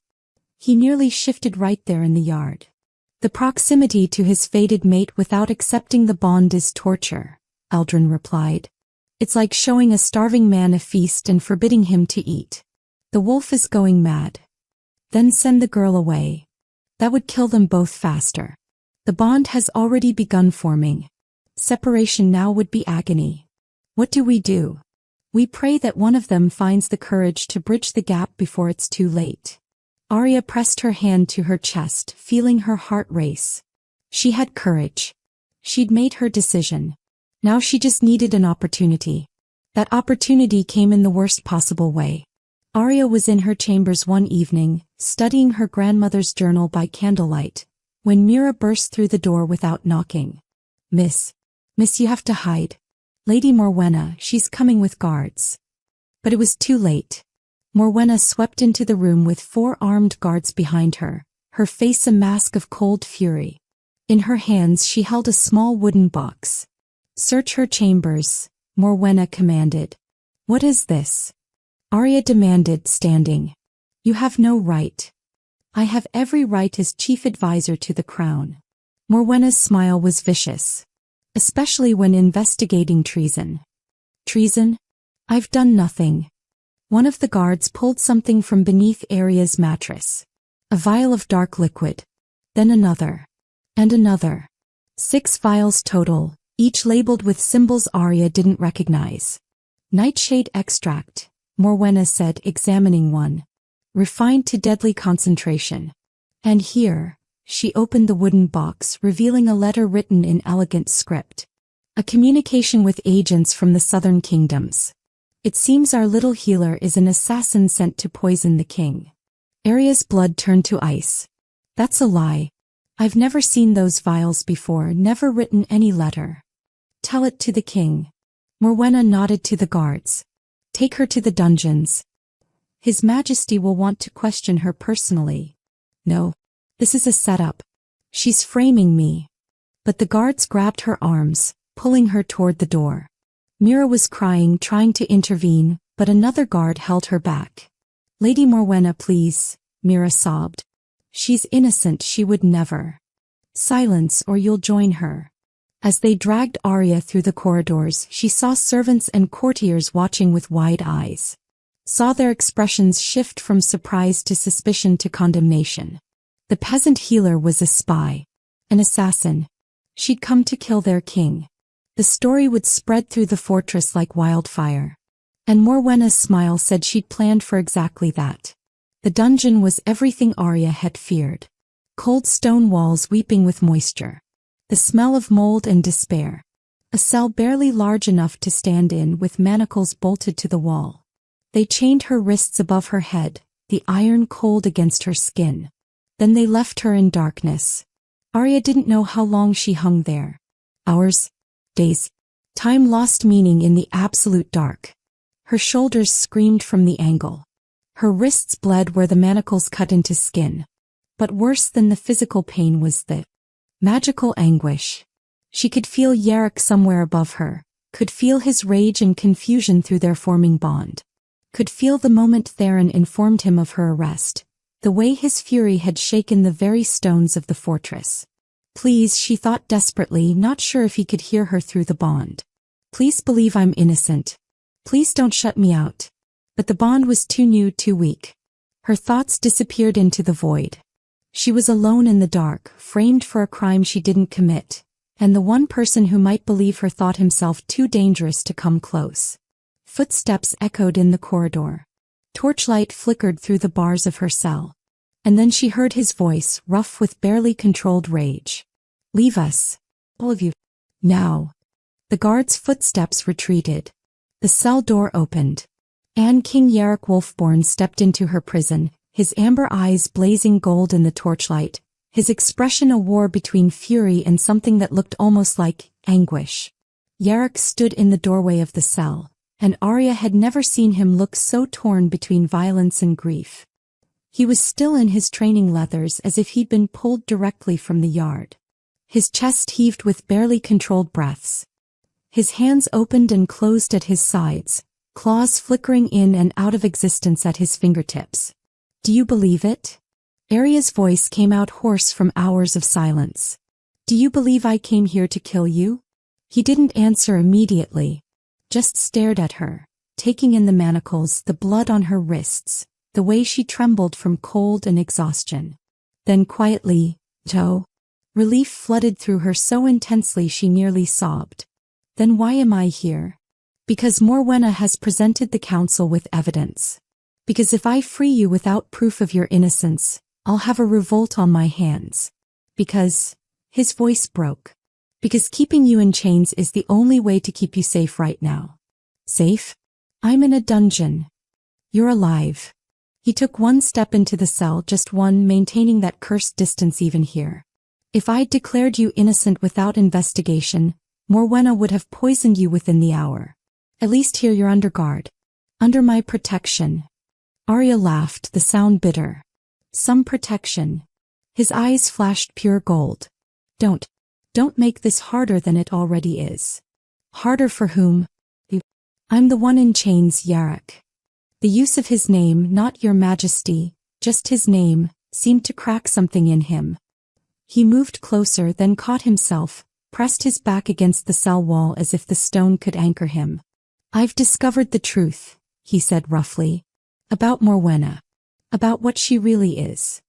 He nearly shifted right there in the yard. The proximity to his fated mate without accepting the bond is torture, Eldrin replied. It's like showing a starving man a feast and forbidding him to eat. The wolf is going mad. Then send the girl away. That would kill them both faster. The bond has already begun forming. Separation now would be agony. What do? We pray that one of them finds the courage to bridge the gap before it's too late. Aria pressed her hand to her chest, feeling her heart race. She had courage. She'd made her decision. Now she just needed an opportunity. That opportunity came in the worst possible way. Aria was in her chambers one evening, studying her grandmother's journal by candlelight, when Mira burst through the door without knocking. Miss, you have to hide. Lady Morwenna, she's coming with guards. But it was too late. Morwenna swept into the room with 4 armed guards behind her, her face a mask of cold fury. In her hands she held a small wooden box. Search her chambers, Morwenna commanded. What is this? Aria demanded, standing. You have no right. I have every right as chief advisor to the crown. Morwenna's smile was vicious. Especially when investigating treason. Treason? I've done nothing. One of the guards pulled something from beneath Aria's mattress. A vial of dark liquid. Then another. And another. 6 vials total, each labeled with symbols Aria didn't recognize. Nightshade extract, Morwenna said, examining one. Refined to deadly concentration. And here, she opened the wooden box, revealing a letter written in elegant script. A communication with agents from the southern kingdoms. It seems our little healer is an assassin sent to poison the king. Aria's blood turned to ice. That's a lie. I've never seen those vials before, never written any letter. Tell it to the king. Morwenna nodded to the guards. Take her to the dungeons. His Majesty will want to question her personally. No. This is a setup. She's framing me. But the guards grabbed her arms, pulling her toward the door. Mira was crying, trying to intervene, but another guard held her back. Lady Morwenna, please, Mira sobbed. She's innocent, she would never. Silence or you'll join her. As they dragged Aria through the corridors, she saw servants and courtiers watching with wide eyes. Saw their expressions shift from surprise to suspicion to condemnation. The peasant healer was a spy. An assassin. She'd come to kill their king. The story would spread through the fortress like wildfire. And Morwenna's smile said she'd planned for exactly that. The dungeon was everything Aria had feared. Cold stone walls weeping with moisture. The smell of mold and despair. A cell barely large enough to stand in with manacles bolted to the wall. They chained her wrists above her head, the iron cold against her skin. Then they left her in darkness. Aria didn't know how long she hung there. Hours. Days. Time lost meaning in the absolute dark. Her shoulders screamed from the angle. Her wrists bled where the manacles cut into skin. But worse than the physical pain was the magical anguish. She could feel Jarek somewhere above her, could feel his rage and confusion through their forming bond. Could feel the moment Theron informed him of her arrest, the way his fury had shaken the very stones of the fortress. Please, she thought desperately, not sure if he could hear her through the bond. Please believe I'm innocent. Please don't shut me out. But the bond was too new, too weak. Her thoughts disappeared into the void. She was alone in the dark, framed for a crime she didn't commit, and the one person who might believe her thought himself too dangerous to come close. Footsteps echoed in the corridor. Torchlight flickered through the bars of her cell. And then she heard his voice, rough with barely controlled rage. Leave us. All of you. Now. The guard's footsteps retreated. The cell door opened. And King Jarek Wolfborne stepped into her prison, his amber eyes blazing gold in the torchlight, his expression a war between fury and something that looked almost like anguish. Jarek stood in the doorway of the cell, and Aria had never seen him look so torn between violence and grief. He was still in his training leathers as if he'd been pulled directly from the yard. His chest heaved with barely controlled breaths. His hands opened and closed at his sides, claws flickering in and out of existence at his fingertips. Do you believe it? Aria's voice came out hoarse from hours of silence. Do you believe I came here to kill you? He didn't answer immediately, just stared at her, taking in the manacles, the blood on her wrists, the way she trembled from cold and exhaustion. Then quietly, Joe. Relief flooded through her so intensely she nearly sobbed. Then why am I here? Because Morwenna has presented the council with evidence. Because if I free you without proof of your innocence, I'll have a revolt on my hands. Because, his voice broke. Because keeping you in chains is the only way to keep you safe right now. Safe? I'm in a dungeon. You're alive. He took one step into the cell, just one, maintaining that cursed distance even here. If I'd declared you innocent without investigation, Morwenna would have poisoned you within the hour. At least here you're under guard. Under my protection. Aria laughed, the sound bitter. Some protection. His eyes flashed pure gold. Don't make this harder than it already is. Harder for whom? I'm the one in chains, Jarek. The use of his name, not your majesty, just his name, seemed to crack something in him. He moved closer, then caught himself, pressed his back against the cell wall as if the stone could anchor him. I've discovered the truth, he said roughly. About Morwenna. About what she really is.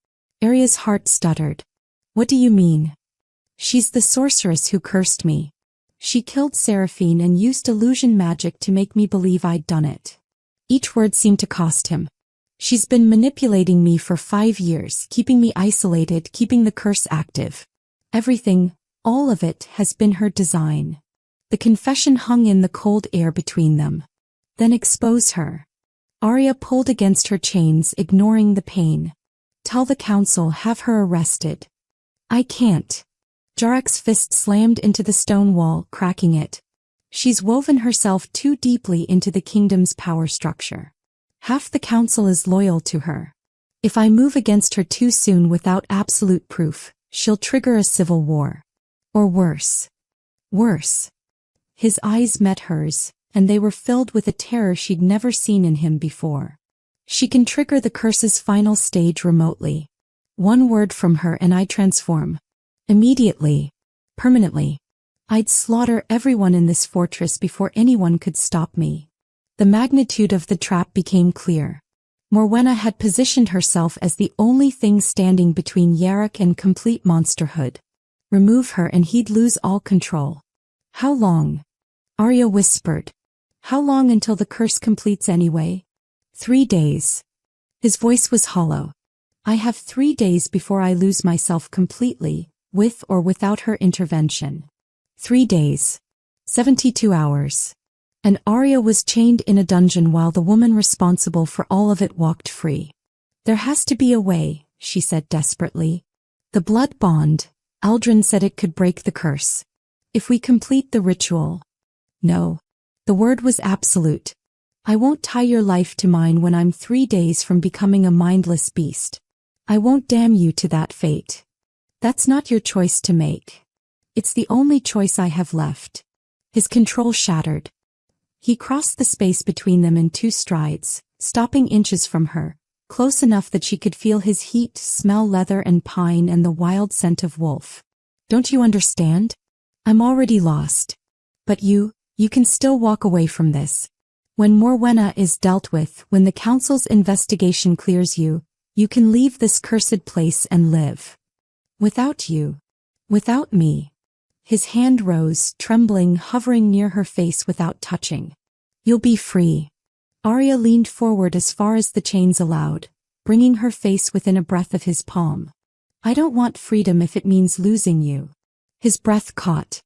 Aria's heart stuttered. What do you mean? She's the sorceress who cursed me. She killed Seraphine and used illusion magic to make me believe I'd done it. Each word seemed to cost him. She's been manipulating me for 5 years, keeping me isolated, keeping the curse active. Everything, all of it, has been her design. The confession hung in the cold air between them. Then expose her. Aria pulled against her chains, ignoring the pain. Tell the council, have her arrested. I can't. Jarek's fist slammed into the stone wall, cracking it. She's woven herself too deeply into the kingdom's power structure. Half the council is loyal to her. If I move against her too soon without absolute proof, she'll trigger a civil war. Or worse. Worse. His eyes met hers, and they were filled with a terror she'd never seen in him before. She can trigger the curse's final stage remotely. One word from her and I transform. Immediately. Permanently. I'd slaughter everyone in this fortress before anyone could stop me. The magnitude of the trap became clear. Morwenna had positioned herself as the only thing standing between Jarek and complete monsterhood. Remove her and he'd lose all control. How long? Aria whispered. How long until the curse completes anyway? 3 days. His voice was hollow. I have 3 days before I lose myself completely, with or without her intervention. 3 days. 72 hours. And Aria was chained in a dungeon while the woman responsible for all of it walked free. There has to be a way, she said desperately. The blood bond, Aldrin said it could break the curse. If we complete the ritual. No. The word was absolute. I won't tie your life to mine when I'm 3 days from becoming a mindless beast. I won't damn you to that fate. That's not your choice to make. It's the only choice I have left. His control shattered. He crossed the space between them in 2 strides, stopping inches from her, close enough that she could feel his heat, smell leather and pine and the wild scent of wolf. Don't you understand? I'm already lost. But you can still walk away from this. When Morwenna is dealt with, when the council's investigation clears you, you can leave this cursed place and live. Without you. Without me. His hand rose, trembling, hovering near her face without touching. You'll be free. Aria leaned forward as far as the chains allowed, bringing her face within a breath of his palm. I don't want freedom if it means losing you. His breath caught.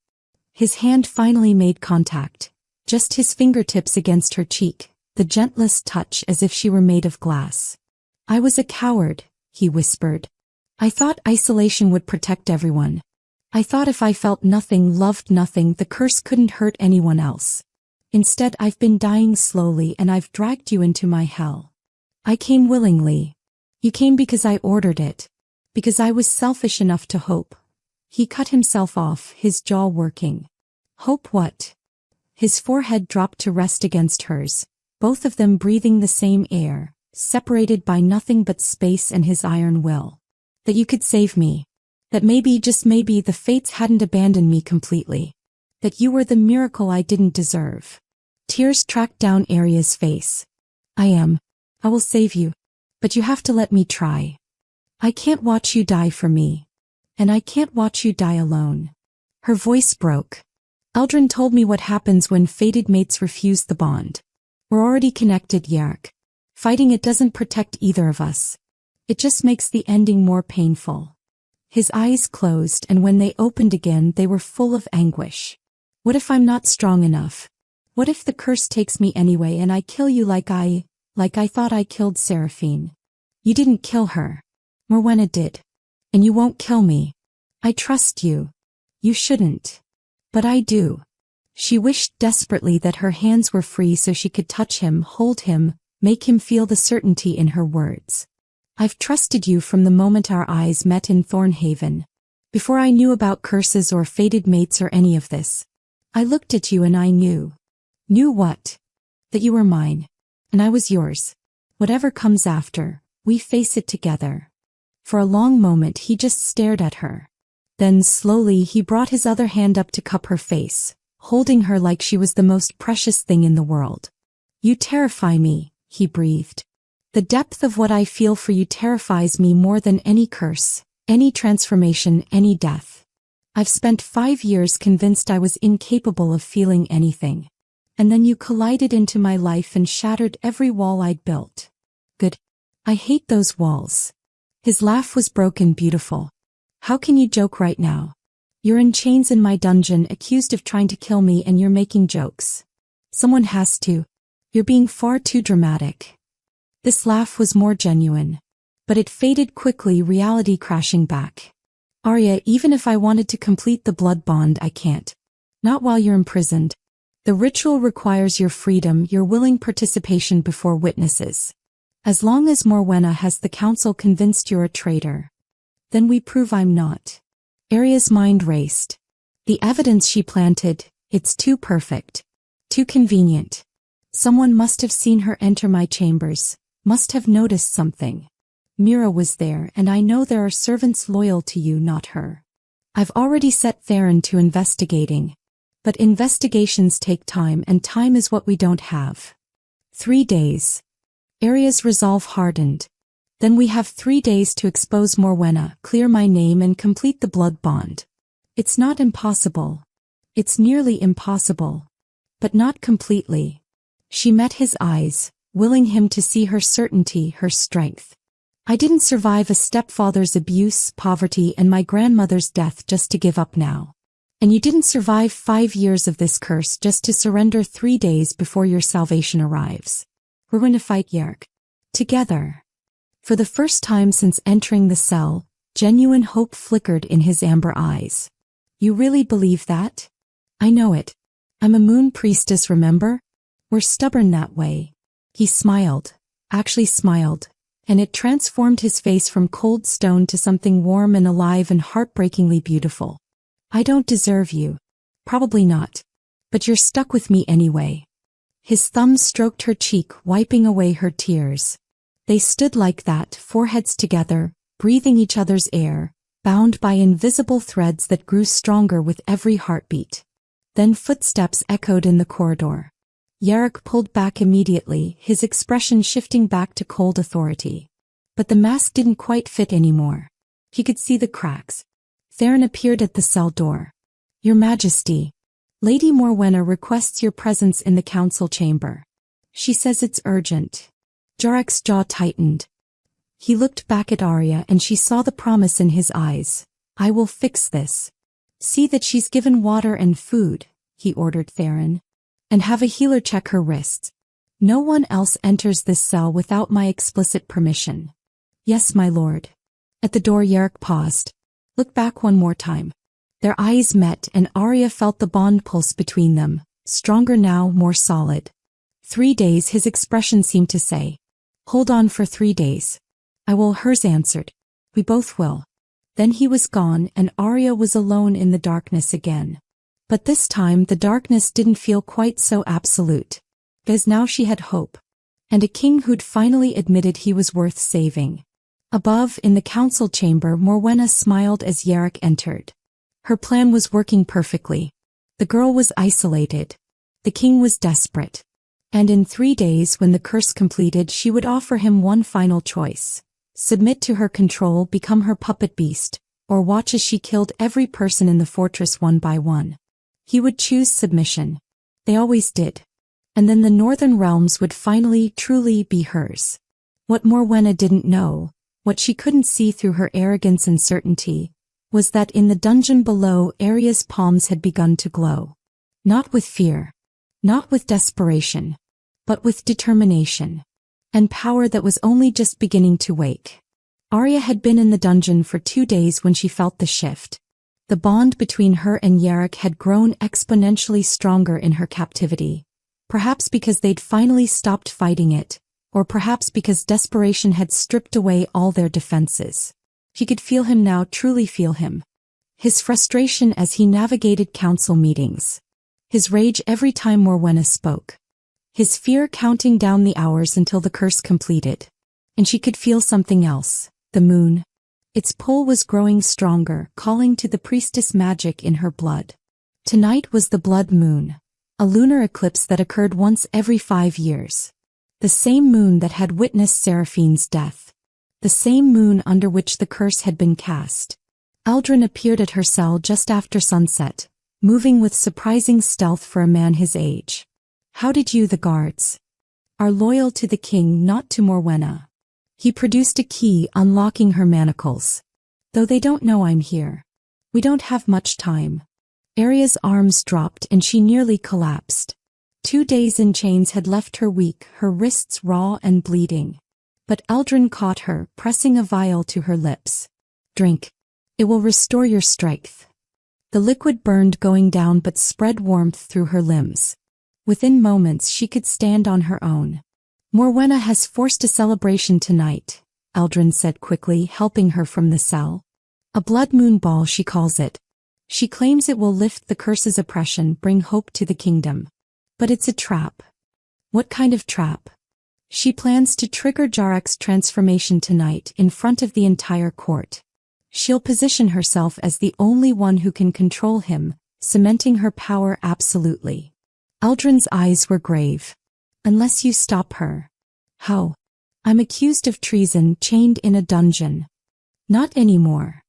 His hand finally made contact, just his fingertips against her cheek, the gentlest touch as if she were made of glass. I was a coward, he whispered. I thought isolation would protect everyone. I thought if I felt nothing, loved nothing, the curse couldn't hurt anyone else. Instead, I've been dying slowly and I've dragged you into my hell. I came willingly. You came because I ordered it. Because I was selfish enough to hope. He cut himself off, his jaw working. Hope what? His forehead dropped to rest against hers, both of them breathing the same air, separated by nothing but space and his iron will. That you could save me. That maybe, just maybe, the fates hadn't abandoned me completely. That you were the miracle I didn't deserve. Tears tracked down Aria's face. I will save you. But you have to let me try. I can't watch you die for me. And I can't watch you die alone. Her voice broke. Aldrin told me what happens when fated mates refuse the bond. We're already connected, Jarek. Fighting it doesn't protect either of us. It just makes the ending more painful. His eyes closed, and when they opened again they were full of anguish. What if I'm not strong enough? What if the curse takes me anyway and I kill you like I thought I killed Seraphine? You didn't kill her. Morwenna did. And you won't kill me. I trust you. You shouldn't. But I do. She wished desperately that her hands were free so she could touch him, hold him, make him feel the certainty in her words. I've trusted you from the moment our eyes met in Thornhaven. Before I knew about curses or fated mates or any of this. I looked at you and I knew. Knew what? That you were mine. And I was yours. Whatever comes after, we face it together. For a long moment he just stared at her. Then slowly he brought his other hand up to cup her face, holding her like she was the most precious thing in the world. You terrify me, he breathed. The depth of what I feel for you terrifies me more than any curse, any transformation, any death. I've spent 5 years convinced I was incapable of feeling anything. And then you collided into my life and shattered every wall I'd built. Good. I hate those walls. His laugh was broken, beautiful. How can you joke right now? You're in chains in my dungeon, accused of trying to kill me, and you're making jokes. Someone has to. You're being far too dramatic. This laugh was more genuine. But it faded quickly, reality crashing back. Aria, even if I wanted to complete the blood bond, I can't. Not while you're imprisoned. The ritual requires your freedom, your willing participation before witnesses. As long as Morwenna has the council convinced you're a traitor, then we prove I'm not. Aria's mind raced. The evidence she planted, it's too perfect. Too convenient. Someone must have seen her enter my chambers, must have noticed something. Mira was there, and I know there are servants loyal to you, not her. I've already set Theron to investigating. But investigations take time, and time is what we don't have. 3 days. Aria's resolve hardened. Then we have 3 days to expose Morwenna, clear my name, and complete the blood bond. It's not impossible. It's nearly impossible. But not completely. She met his eyes, willing him to see her certainty, her strength. I didn't survive a stepfather's abuse, poverty, and my grandmother's death just to give up now. And you didn't survive 5 years of this curse just to surrender 3 days before your salvation arrives. We're going to fight, Jarek. Together. For the first time since entering the cell, genuine hope flickered in his amber eyes. You really believe that? I know it. I'm a Moon Priestess, remember? We're stubborn that way. He smiled. Actually smiled. And it transformed his face from cold stone to something warm and alive and heartbreakingly beautiful. I don't deserve you. Probably not. But you're stuck with me anyway. His thumb stroked her cheek, wiping away her tears. They stood like that, foreheads together, breathing each other's air, bound by invisible threads that grew stronger with every heartbeat. Then footsteps echoed in the corridor. Jarek pulled back immediately, his expression shifting back to cold authority. But the mask didn't quite fit anymore. He could see the cracks. Theron appeared at the cell door. Your Majesty, Lady Morwenna requests your presence in the council chamber. She says it's urgent. Jarek's jaw tightened. He looked back at Aria and she saw the promise in his eyes. I will fix this. See that she's given water and food, he ordered Theron. And have a healer check her wrists. No one else enters this cell without my explicit permission. Yes, my lord. At the door, Jarek paused. Look back one more time. Their eyes met and Aria felt the bond pulse between them, stronger now, more solid. 3 days, his expression seemed to say. Hold on for 3 days. I will, hers answered. We both will. Then he was gone and Aria was alone in the darkness again. But this time the darkness didn't feel quite so absolute. Because now she had hope. And a king who'd finally admitted he was worth saving. Above, in the council chamber, Morwenna smiled as Jarek entered. Her plan was working perfectly. The girl was isolated. The king was desperate. And in 3 days, when the curse completed, she would offer him one final choice. Submit to her control, become her puppet beast, or watch as she killed every person in the fortress one by one. He would choose submission. They always did. And then the northern realms would finally, truly be hers. What Morwenna didn't know, what she couldn't see through her arrogance and certainty, was that in the dungeon below, Aria's palms had begun to glow. Not with fear. Not with desperation. But with determination. And power that was only just beginning to wake. Aria had been in the dungeon for 2 days when she felt the shift. The bond between her and Jarek had grown exponentially stronger in her captivity. Perhaps because they'd finally stopped fighting it, or perhaps because desperation had stripped away all their defenses. She could feel him now, truly feel him. His frustration as he navigated council meetings. His rage every time Morwenna spoke. His fear counting down the hours until the curse completed. And she could feel something else, the moon. Its pull was growing stronger, calling to the priestess magic in her blood. Tonight was the blood moon, a lunar eclipse that occurred once every 5 years. The same moon that had witnessed Seraphine's death. The same moon under which the curse had been cast. Aldrin appeared at her cell just after sunset, moving with surprising stealth for a man his age. How did you, the guards, are loyal to the king, not to Morwenna? He produced a key, unlocking her manacles. Though they don't know I'm here. We don't have much time. Aria's arms dropped and she nearly collapsed. 2 days in chains had left her weak, her wrists raw and bleeding. But Aldrin caught her, pressing a vial to her lips. "Drink. It will restore your strength." The liquid burned going down but spread warmth through her limbs. Within moments she could stand on her own. "Morwenna has forced a celebration tonight," Aldrin said quickly, helping her from the cell. "A blood moon ball, she calls it. She claims it will lift the curse's oppression, bring hope to the kingdom. But it's a trap." "What kind of trap?" "She plans to trigger Jarek's transformation tonight in front of the entire court. She'll position herself as the only one who can control him, cementing her power absolutely." Aldrin's eyes were grave. "Unless you stop her." "How?" "I'm accused of treason, chained in a dungeon." "Not anymore."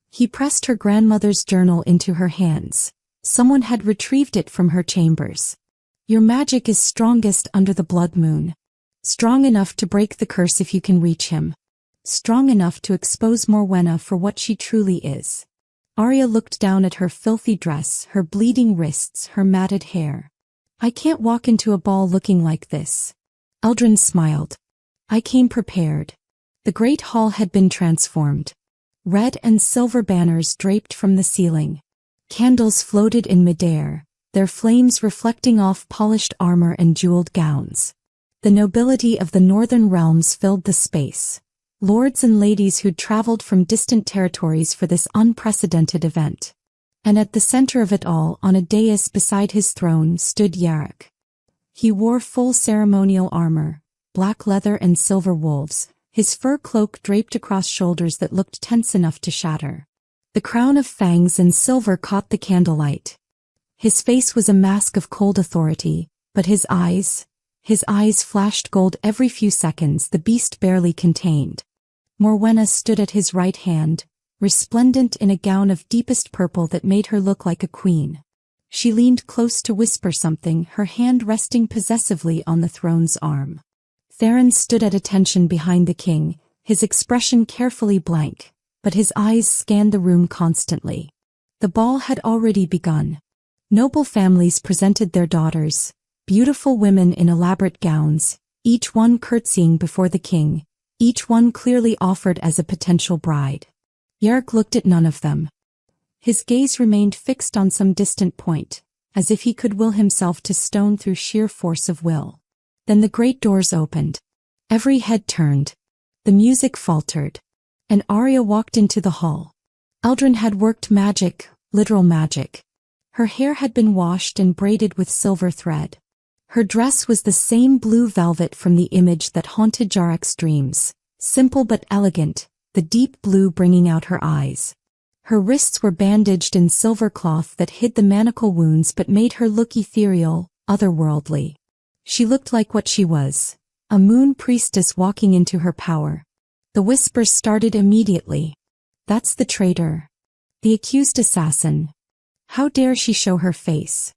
He pressed her grandmother's journal into her hands. Someone had retrieved it from her chambers. "Your magic is strongest under the blood moon. Strong enough to break the curse if you can reach him. Strong enough to expose Morwenna for what she truly is." Aria looked down at her filthy dress, her bleeding wrists, her matted hair. "I can't walk into a ball looking like this." Aldrin smiled. "I came prepared." The great hall had been transformed. Red and silver banners draped from the ceiling. Candles floated in midair, their flames reflecting off polished armor and jeweled gowns. The nobility of the northern realms filled the space. Lords and ladies who'd traveled from distant territories for this unprecedented event. And at the center of it all, on a dais beside his throne, stood Jarek. He wore full ceremonial armor, black leather and silver wolves, his fur cloak draped across shoulders that looked tense enough to shatter. The crown of fangs and silver caught the candlelight. His face was a mask of cold authority, but his eyes flashed gold every few seconds, the beast barely contained. Morwenna stood at his right hand, resplendent in a gown of deepest purple that made her look like a queen. She leaned close to whisper something, her hand resting possessively on the throne's arm. Theron stood at attention behind the king, his expression carefully blank, but his eyes scanned the room constantly. The ball had already begun. Noble families presented their daughters, beautiful women in elaborate gowns, each one curtsying before the king, each one clearly offered as a potential bride. Jarek looked at none of them. His gaze remained fixed on some distant point, as if he could will himself to stone through sheer force of will. Then the great doors opened. Every head turned. The music faltered. And Aria walked into the hall. Aldrin had worked magic, literal magic. Her hair had been washed and braided with silver thread. Her dress was the same blue velvet from the image that haunted Jarek's dreams, simple but elegant, the deep blue bringing out her eyes. Her wrists were bandaged in silver cloth that hid the manacle wounds but made her look ethereal, otherworldly. She looked like what she was, a moon priestess walking into her power. The whispers started immediately. "That's the traitor. The accused assassin. How dare she show her face?"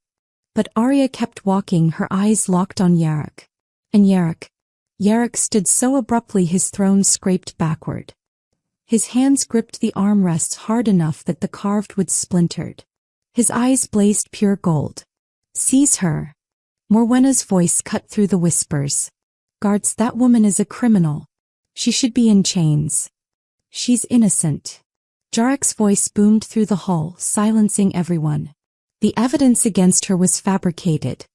But Aria kept walking, her eyes locked on Jarek. And Jarek stood so abruptly his throne scraped backward. His hands gripped the armrests hard enough that the carved wood splintered. His eyes blazed pure gold. "Seize her." Morwenna's voice cut through the whispers. "Guards, that woman is a criminal. She should be in chains. She's innocent." Jarek's voice boomed through the hall, silencing everyone. "The evidence against her was fabricated.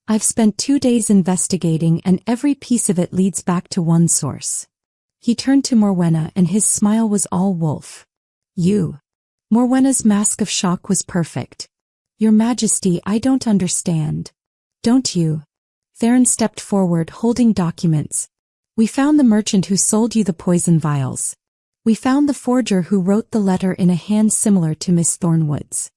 I've spent 2 days investigating and every piece of it leads back to one source." He turned to Morwenna and his smile was all wolf. "You." Morwenna's mask of shock was perfect. "Your Majesty, I don't understand." "Don't you?" Theron stepped forward, holding documents. "We found the merchant who sold you the poison vials. We found the forger who wrote the letter in a hand similar to Miss Thornwood's.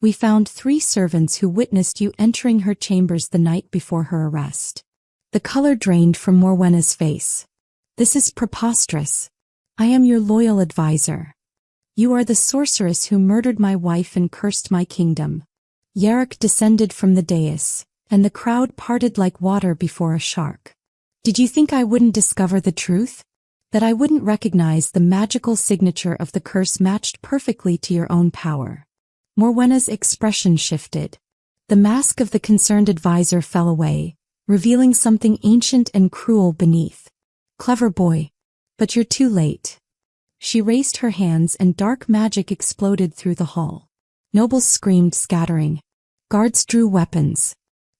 We found 3 servants who witnessed you entering her chambers the night before her arrest." The color drained from Morwenna's face. "This is preposterous. I am your loyal advisor. You are the sorceress who murdered my wife and cursed my kingdom." Jarek descended from the dais, and the crowd parted like water before a shark. "Did you think I wouldn't discover the truth? That I wouldn't recognize the magical signature of the curse matched perfectly to your own power?" Morwenna's expression shifted. The mask of the concerned advisor fell away, revealing something ancient and cruel beneath. Clever boy. But you're too late. She raised her hands and dark magic exploded through the hall. Nobles screamed, scattering. Guards drew weapons.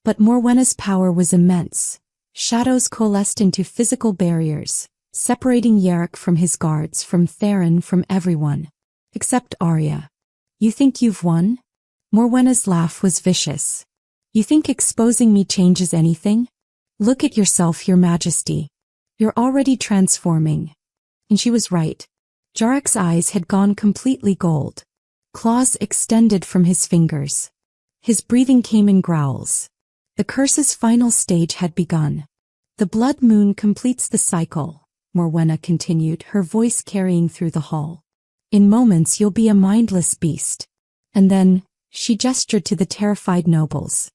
But Morwenna's power was immense. Shadows coalesced into physical barriers, separating Jarek from his guards, from Theron, from everyone. Except Aria. You think you've won? Morwenna's laugh was vicious. You think exposing me changes anything? Look at yourself, your majesty. You're already transforming. And she was right. Jarek's eyes had gone completely gold. Claws extended from his fingers. His breathing came in growls. The curse's final stage had begun. The blood moon completes the cycle, Morwenna continued, her voice carrying through the hall. In moments you'll be a mindless beast. And then, she gestured to the terrified nobles.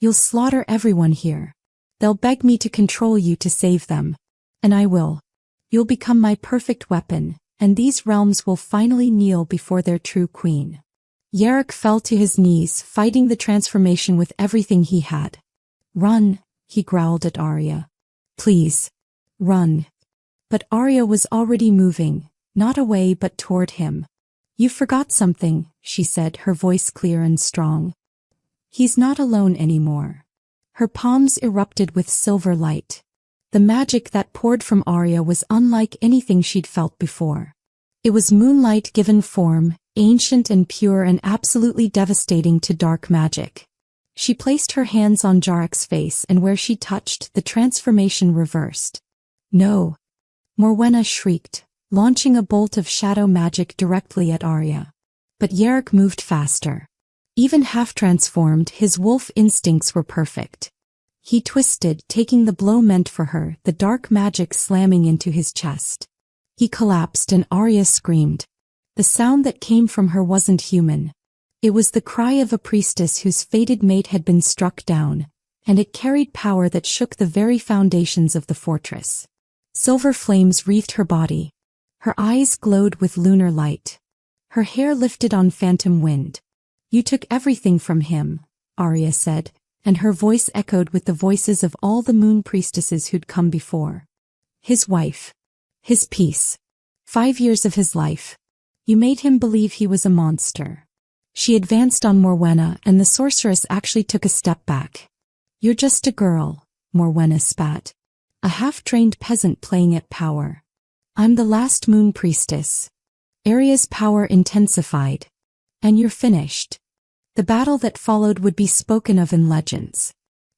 You'll slaughter everyone here. They'll beg me to control you to save them. And I will. You'll become my perfect weapon, and these realms will finally kneel before their true queen. Jarek fell to his knees, fighting the transformation with everything he had. Run, he growled at Aria. Please. Run. But Aria was already moving, not away but toward him. You forgot something, she said, her voice clear and strong. He's not alone anymore. Her palms erupted with silver light. The magic that poured from Aria was unlike anything she'd felt before. It was moonlight given form, ancient and pure and absolutely devastating to dark magic. She placed her hands on Jarek's face, and where she touched, the transformation reversed. No! Morwenna shrieked, launching a bolt of shadow magic directly at Aria. But Jarek moved faster. Even half-transformed, his wolf instincts were perfect. He twisted, taking the blow meant for her, the dark magic slamming into his chest. He collapsed and Aria screamed. The sound that came from her wasn't human. It was the cry of a priestess whose fated mate had been struck down, and it carried power that shook the very foundations of the fortress. Silver flames wreathed her body. Her eyes glowed with lunar light. Her hair lifted on phantom wind. You took everything from him, Aria said, and her voice echoed with the voices of all the Moon Priestesses who'd come before. His wife. His peace. 5 years of his life. You made him believe he was a monster. She advanced on Morwenna, and the sorceress actually took a step back. You're just a girl, Morwenna spat. A half-trained peasant playing at power. I'm the last Moon Priestess. Aria's power intensified. And you're finished. The battle that followed would be spoken of in legends.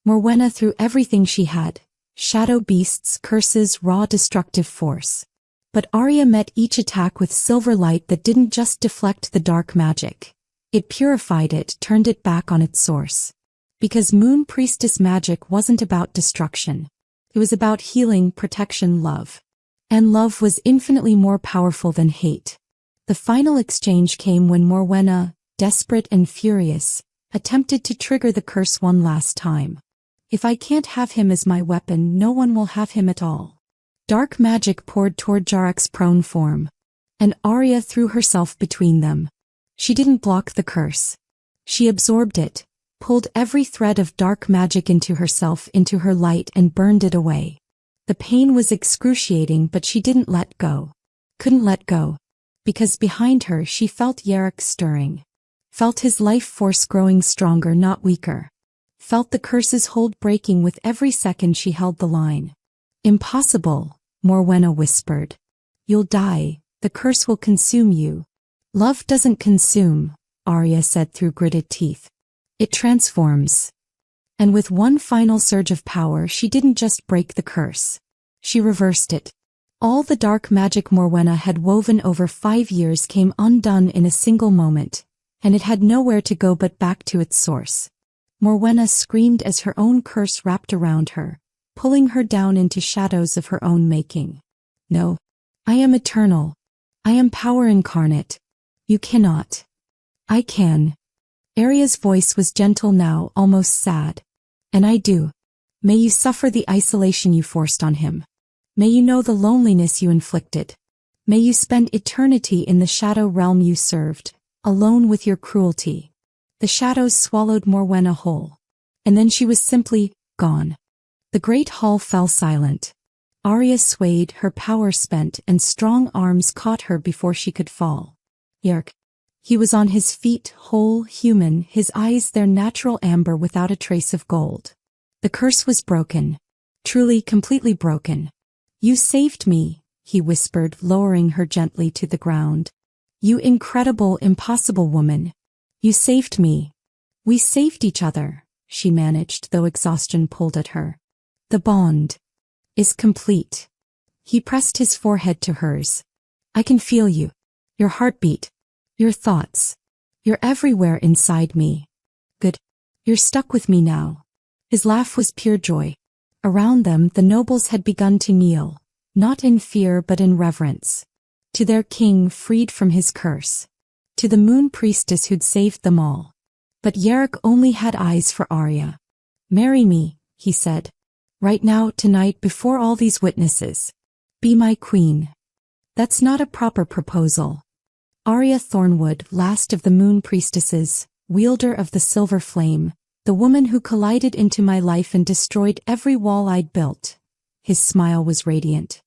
Morwenna threw everything she had. Shadow beasts, curses, raw destructive force. But Aria met each attack with silver light that didn't just deflect the dark magic. It purified it, turned it back on its source. Because Moon Priestess magic wasn't about destruction. It was about healing, protection, love. And love was infinitely more powerful than hate. The final exchange came when Morwenna, desperate and furious, attempted to trigger the curse one last time. If I can't have him as my weapon, no one will have him at all. Dark magic poured toward Jarek's prone form. And Aria threw herself between them. She didn't block the curse. She absorbed it, pulled every thread of dark magic into herself, into her light, and burned it away. The pain was excruciating, but she didn't let go. Couldn't let go. Because behind her she felt Jarek stirring. Felt his life force growing stronger, not weaker. Felt the curse's hold breaking with every second she held the line. Impossible, Morwenna whispered. You'll die, the curse will consume you. Love doesn't consume, Aria said through gritted teeth. It transforms. And with one final surge of power, she didn't just break the curse. She reversed it. All the dark magic Morwenna had woven over 5 years came undone in a single moment, and it had nowhere to go but back to its source. Morwenna screamed as her own curse wrapped around her, pulling her down into shadows of her own making. No. I am eternal. I am power incarnate. You cannot. I can. Aria's voice was gentle now, almost sad. And I do. May you suffer the isolation you forced on him. May you know the loneliness you inflicted. May you spend eternity in the shadow realm you served, alone with your cruelty. The shadows swallowed Morwenna whole. And then she was simply gone. The great hall fell silent. Aria swayed, her power spent, and strong arms caught her before she could fall. Jarek. He was on his feet, whole, human, his eyes their natural amber without a trace of gold. The curse was broken. Truly, completely broken. You saved me, he whispered, lowering her gently to the ground. You incredible, impossible woman. You saved me. We saved each other, she managed, though exhaustion pulled at her. The bond is complete. He pressed his forehead to hers. I can feel you. Your heartbeat. Your thoughts. You're everywhere inside me. Good. You're stuck with me now. His laugh was pure joy. Around them, the nobles had begun to kneel, not in fear but in reverence. To their king freed from his curse. To the Moon Priestess who'd saved them all. But Jarek only had eyes for Aria. Marry me, he said. Right now, tonight, before all these witnesses. Be my queen. That's not a proper proposal. Aria Thornwood, last of the Moon Priestesses, wielder of the silver flame, the woman who collided into my life and destroyed every wall I'd built. His smile was radiant.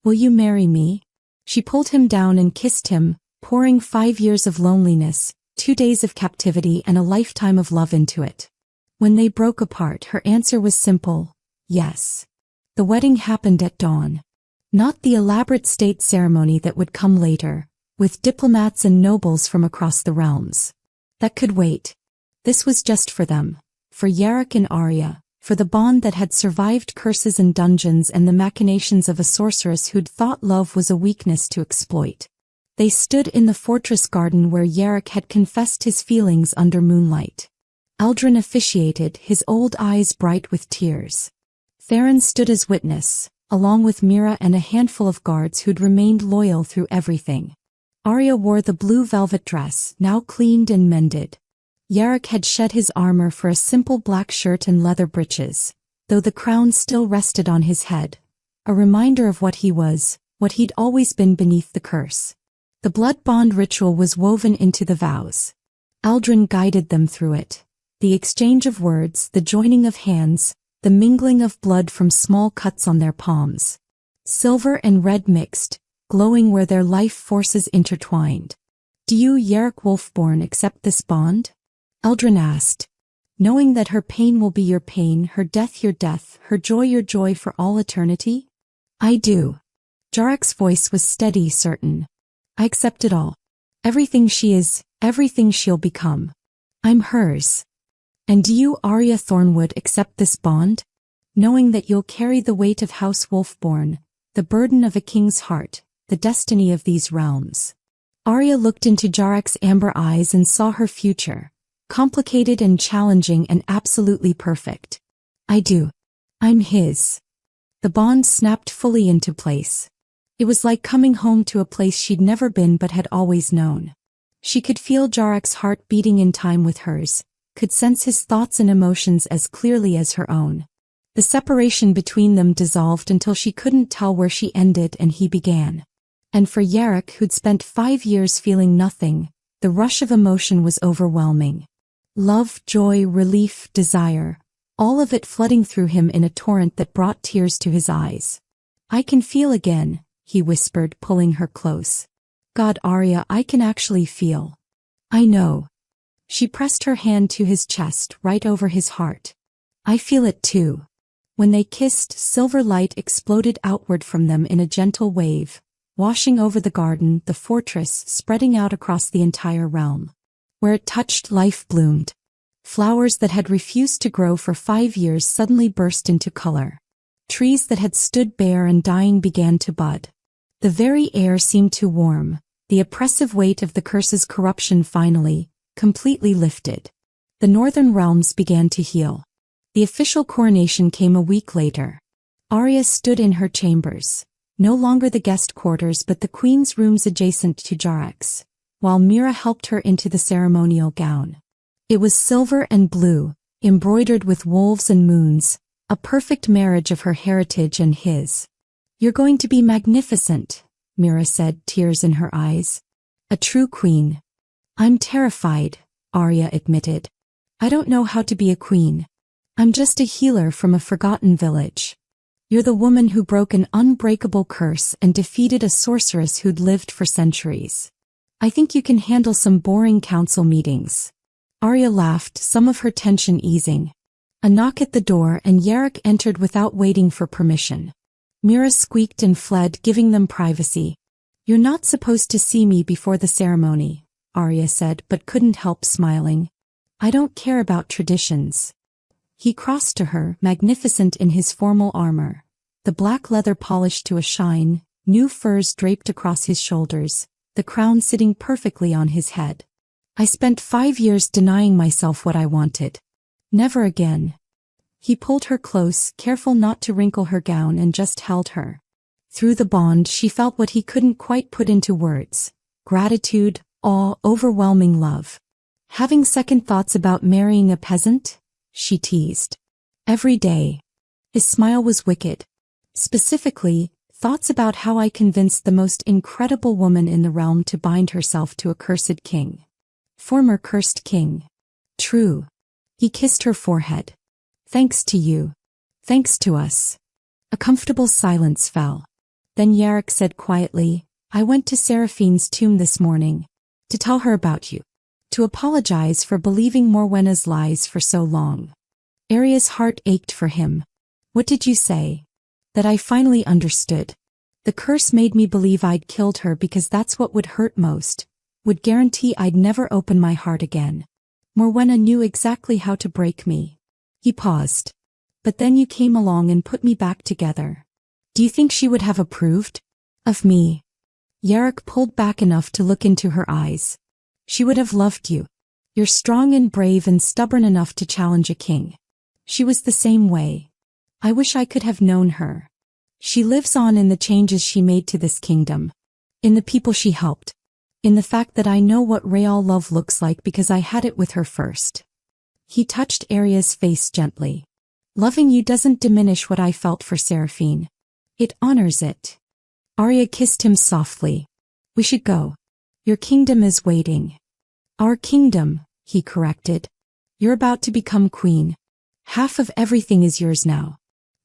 Will you marry me? She pulled him down and kissed him, pouring 5 years of loneliness, 2 days of captivity and a lifetime of love into it. When they broke apart, her answer was simple. Yes. The wedding happened at dawn. Not the elaborate state ceremony that would come later, with diplomats and nobles from across the realms. That could wait. This was just for them, for Jarek and Aria, for the bond that had survived curses and dungeons and the machinations of a sorceress who'd thought love was a weakness to exploit. They stood in the fortress garden where Jarek had confessed his feelings under moonlight. Aldrin officiated, his old eyes bright with tears. Theron stood as witness, along with Mira and a handful of guards who'd remained loyal through everything. Aria wore the blue velvet dress, now cleaned and mended. Jarek had shed his armor for a simple black shirt and leather breeches, though the crown still rested on his head, a reminder of what he was, what he'd always been beneath the curse. The blood bond ritual was woven into the vows. Aldrin guided them through it. The exchange of words, the joining of hands, the mingling of blood from small cuts on their palms. Silver and red mixed, glowing where their life forces intertwined. Do you, Jarek Wolfborne, accept this bond? Aldrin asked. Knowing that her pain will be your pain, her death your death, her joy your joy for all eternity? I do. Jarek's voice was steady, certain. I accept it all. Everything she is, everything she'll become. I'm hers. And do you, Aria Thornwood, accept this bond? Knowing that you'll carry the weight of House Wolfborne, the burden of a king's heart, the destiny of these realms. Aria looked into Jarek's amber eyes and saw her future, complicated and challenging and absolutely perfect. I do. I'm his. The bond snapped fully into place. It was like coming home to a place she'd never been but had always known. She could feel Jarek's heart beating in time with hers, could sense his thoughts and emotions as clearly as her own. The separation between them dissolved until she couldn't tell where she ended and he began. And for Jarek, who'd spent 5 years feeling nothing, the rush of emotion was overwhelming. Love, joy, relief, desire, all of it flooding through him in a torrent that brought tears to his eyes. I can feel again, he whispered, pulling her close. God, Aria, I can actually feel. I know. She pressed her hand to his chest, right over his heart. I feel it too. When they kissed, silver light exploded outward from them in a gentle wave, washing over the garden, the fortress, spreading out across the entire realm. Where it touched, life bloomed. Flowers that had refused to grow for 5 years suddenly burst into color. Trees that had stood bare and dying began to bud. The very air seemed to warm, the oppressive weight of the curse's corruption finally, completely lifted. The northern realms began to heal. The official coronation came a week later. Aria stood in her chambers, no longer the guest quarters but the queen's rooms adjacent to Jarek's, while Mira helped her into the ceremonial gown. It was silver and blue, embroidered with wolves and moons, a perfect marriage of her heritage and his. You're going to be magnificent, Mira said, tears in her eyes. A true queen. I'm terrified, Aria admitted. "I don't know how to be a queen. I'm just a healer from a forgotten village. You're the woman who broke an unbreakable curse and defeated a sorceress who'd lived for centuries. I think you can handle some boring council meetings." Aria laughed, some of her tension easing. A knock at the door and Jarek entered without waiting for permission. Mira squeaked and fled, giving them privacy. "You're not supposed to see me before the ceremony," Aria said, but couldn't help smiling. "I don't care about traditions." He crossed to her, magnificent in his formal armor, the black leather polished to a shine, new furs draped across his shoulders, the crown sitting perfectly on his head. "I spent 5 years denying myself what I wanted. Never again." He pulled her close, careful not to wrinkle her gown, and just held her. Through the bond she felt what he couldn't quite put into words: gratitude, awe, overwhelming love. "Having second thoughts about marrying a peasant?" she teased. "Every day." His smile was wicked. "Specifically, thoughts about how I convinced the most incredible woman in the realm to bind herself to a cursed king. Former cursed king." "True." He kissed her forehead. "Thanks to you. Thanks to us." A comfortable silence fell. Then Jarek said quietly, "I went to Seraphine's tomb this morning. To tell her about you. To apologize for believing Morwenna's lies for so long." Aria's heart ached for him. "What did you say?" "That I finally understood. The curse made me believe I'd killed her because that's what would hurt most, would guarantee I'd never open my heart again. Morwenna knew exactly how to break me." He paused. "But then you came along and put me back together. Do you think she would have approved of me?" Jarek pulled back enough to look into her eyes. "She would have loved you. You're strong and brave and stubborn enough to challenge a king. She was the same way. I wish I could have known her. She lives on in the changes she made to this kingdom. In the people she helped. In the fact that I know what real love looks like because I had it with her first." He touched Aria's face gently. "Loving you doesn't diminish what I felt for Seraphine. It honors it." Aria kissed him softly. "We should go. Your kingdom is waiting." "Our kingdom," he corrected. "You're about to become queen. Half of everything is yours now.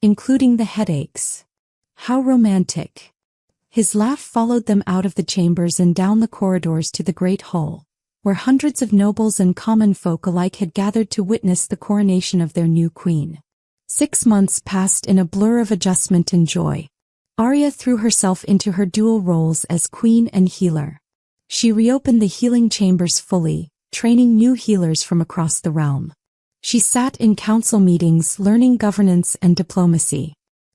Including the headaches." "How romantic." His laugh followed them out of the chambers and down the corridors to the great hall, where hundreds of nobles and common folk alike had gathered to witness the coronation of their new queen. 6 months passed in a blur of adjustment and joy. Aria threw herself into her dual roles as queen and healer. She reopened the healing chambers fully, training new healers from across the realm. She sat in council meetings learning governance and diplomacy.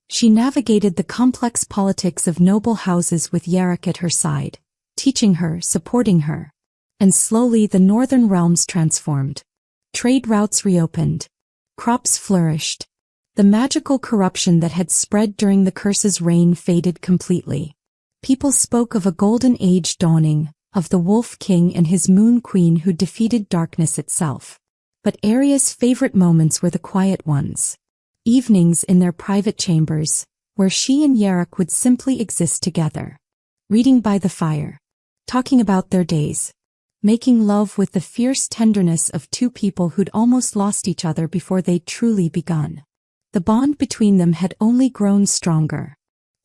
She navigated the complex politics of noble houses with Jarek at her side, teaching her, supporting her. And slowly the northern realms transformed. Trade routes reopened. Crops flourished. The magical corruption that had spread during the curse's reign faded completely. People spoke of a golden age dawning, of the Wolf King and his Moon Queen who defeated darkness itself. But Aria's favorite moments were the quiet ones. Evenings in their private chambers, where she and Jarek would simply exist together. Reading by the fire. Talking about their days. Making love with the fierce tenderness of two people who'd almost lost each other before they'd truly begun. The bond between them had only grown stronger.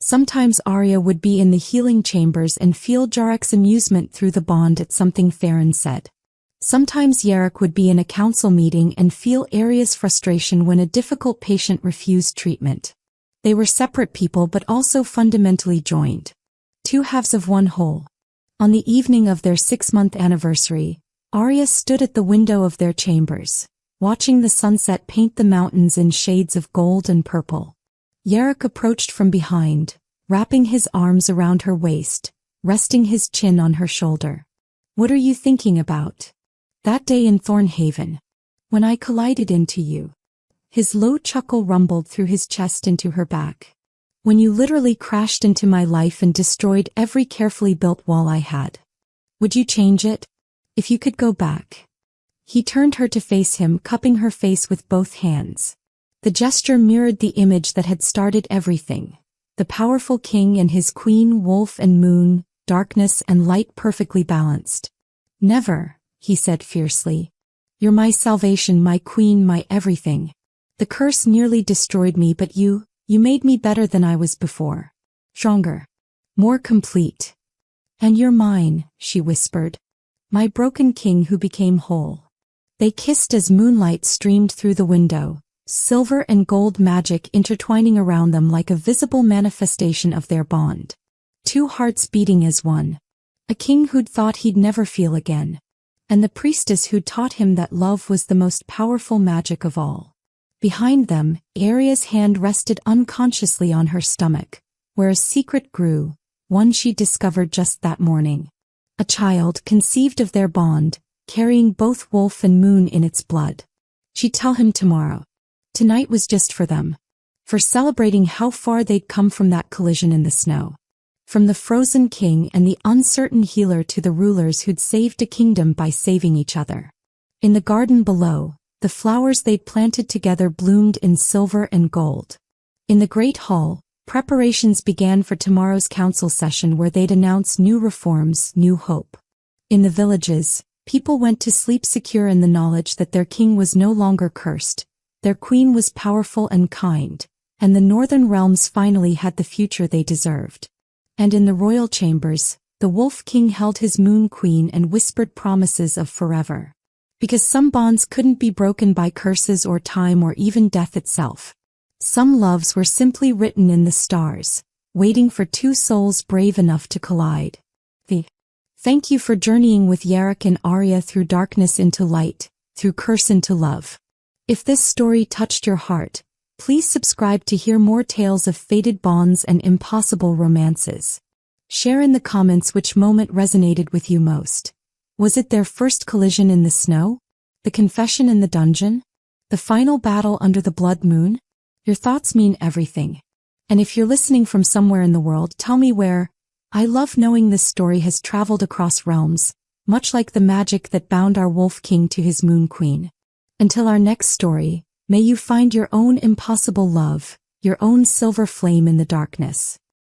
Sometimes Aria would be in the healing chambers and feel Jarek's amusement through the bond at something Farron said. Sometimes Jarek would be in a council meeting and feel Aria's frustration when a difficult patient refused treatment. They were separate people but also fundamentally joined. Two halves of one whole. On the evening of their 6-month anniversary, Aria stood at the window of their chambers, watching the sunset paint the mountains in shades of gold and purple. Jarek approached from behind, wrapping his arms around her waist, resting his chin on her shoulder. "What are you thinking about?" "That day in Thornhaven, when I collided into you." His low chuckle rumbled through his chest into her back. "When you literally crashed into my life and destroyed every carefully built wall I had. Would you change it? If you could go back." He turned her to face him, cupping her face with both hands. The gesture mirrored the image that had started everything. The powerful king and his queen, wolf and moon, darkness and light perfectly balanced. "Never," he said fiercely. You're my salvation, my queen, my everything. The curse nearly destroyed me, but you made me better than I was before. Stronger. More complete. And you're mine, she whispered. My broken king who became whole. They kissed as moonlight streamed through the window, silver and gold magic intertwining around them like a visible manifestation of their bond. Two hearts beating as one. A king who'd thought he'd never feel again. And the priestess who'd taught him that love was the most powerful magic of all. Behind them, Aria's hand rested unconsciously on her stomach, where a secret grew, one she discovered just that morning. A child conceived of their bond, carrying both wolf and moon in its blood. She'd tell him tomorrow. Tonight was just for them. For celebrating how far they'd come from that collision in the snow. From the frozen king and the uncertain healer to the rulers who'd saved a kingdom by saving each other. In the garden below, the flowers they'd planted together bloomed in silver and gold. In the great hall, preparations began for tomorrow's council session where they'd announce new reforms, new hope. In the villages, people went to sleep secure in the knowledge that their king was no longer cursed, their queen was powerful and kind, and the northern realms finally had the future they deserved. And in the royal chambers, the Wolf King held his Moon Queen and whispered promises of forever. Because some bonds couldn't be broken by curses or time or even death itself. Some loves were simply written in the stars, waiting for two souls brave enough to collide. Thank you for journeying with Jarek and Aria through darkness into light, through curse into love. If this story touched your heart, please subscribe to hear more tales of fated bonds and impossible romances. Share in the comments which moment resonated with you most. Was it their first collision in the snow? The confession in the dungeon? The final battle under the blood moon? Your thoughts mean everything. And if you're listening from somewhere in the world, tell me where. I love knowing this story has traveled across realms, much like the magic that bound our Wolf King to his Moon Queen. Until our next story, may you find your own impossible love, your own silver flame in the darkness.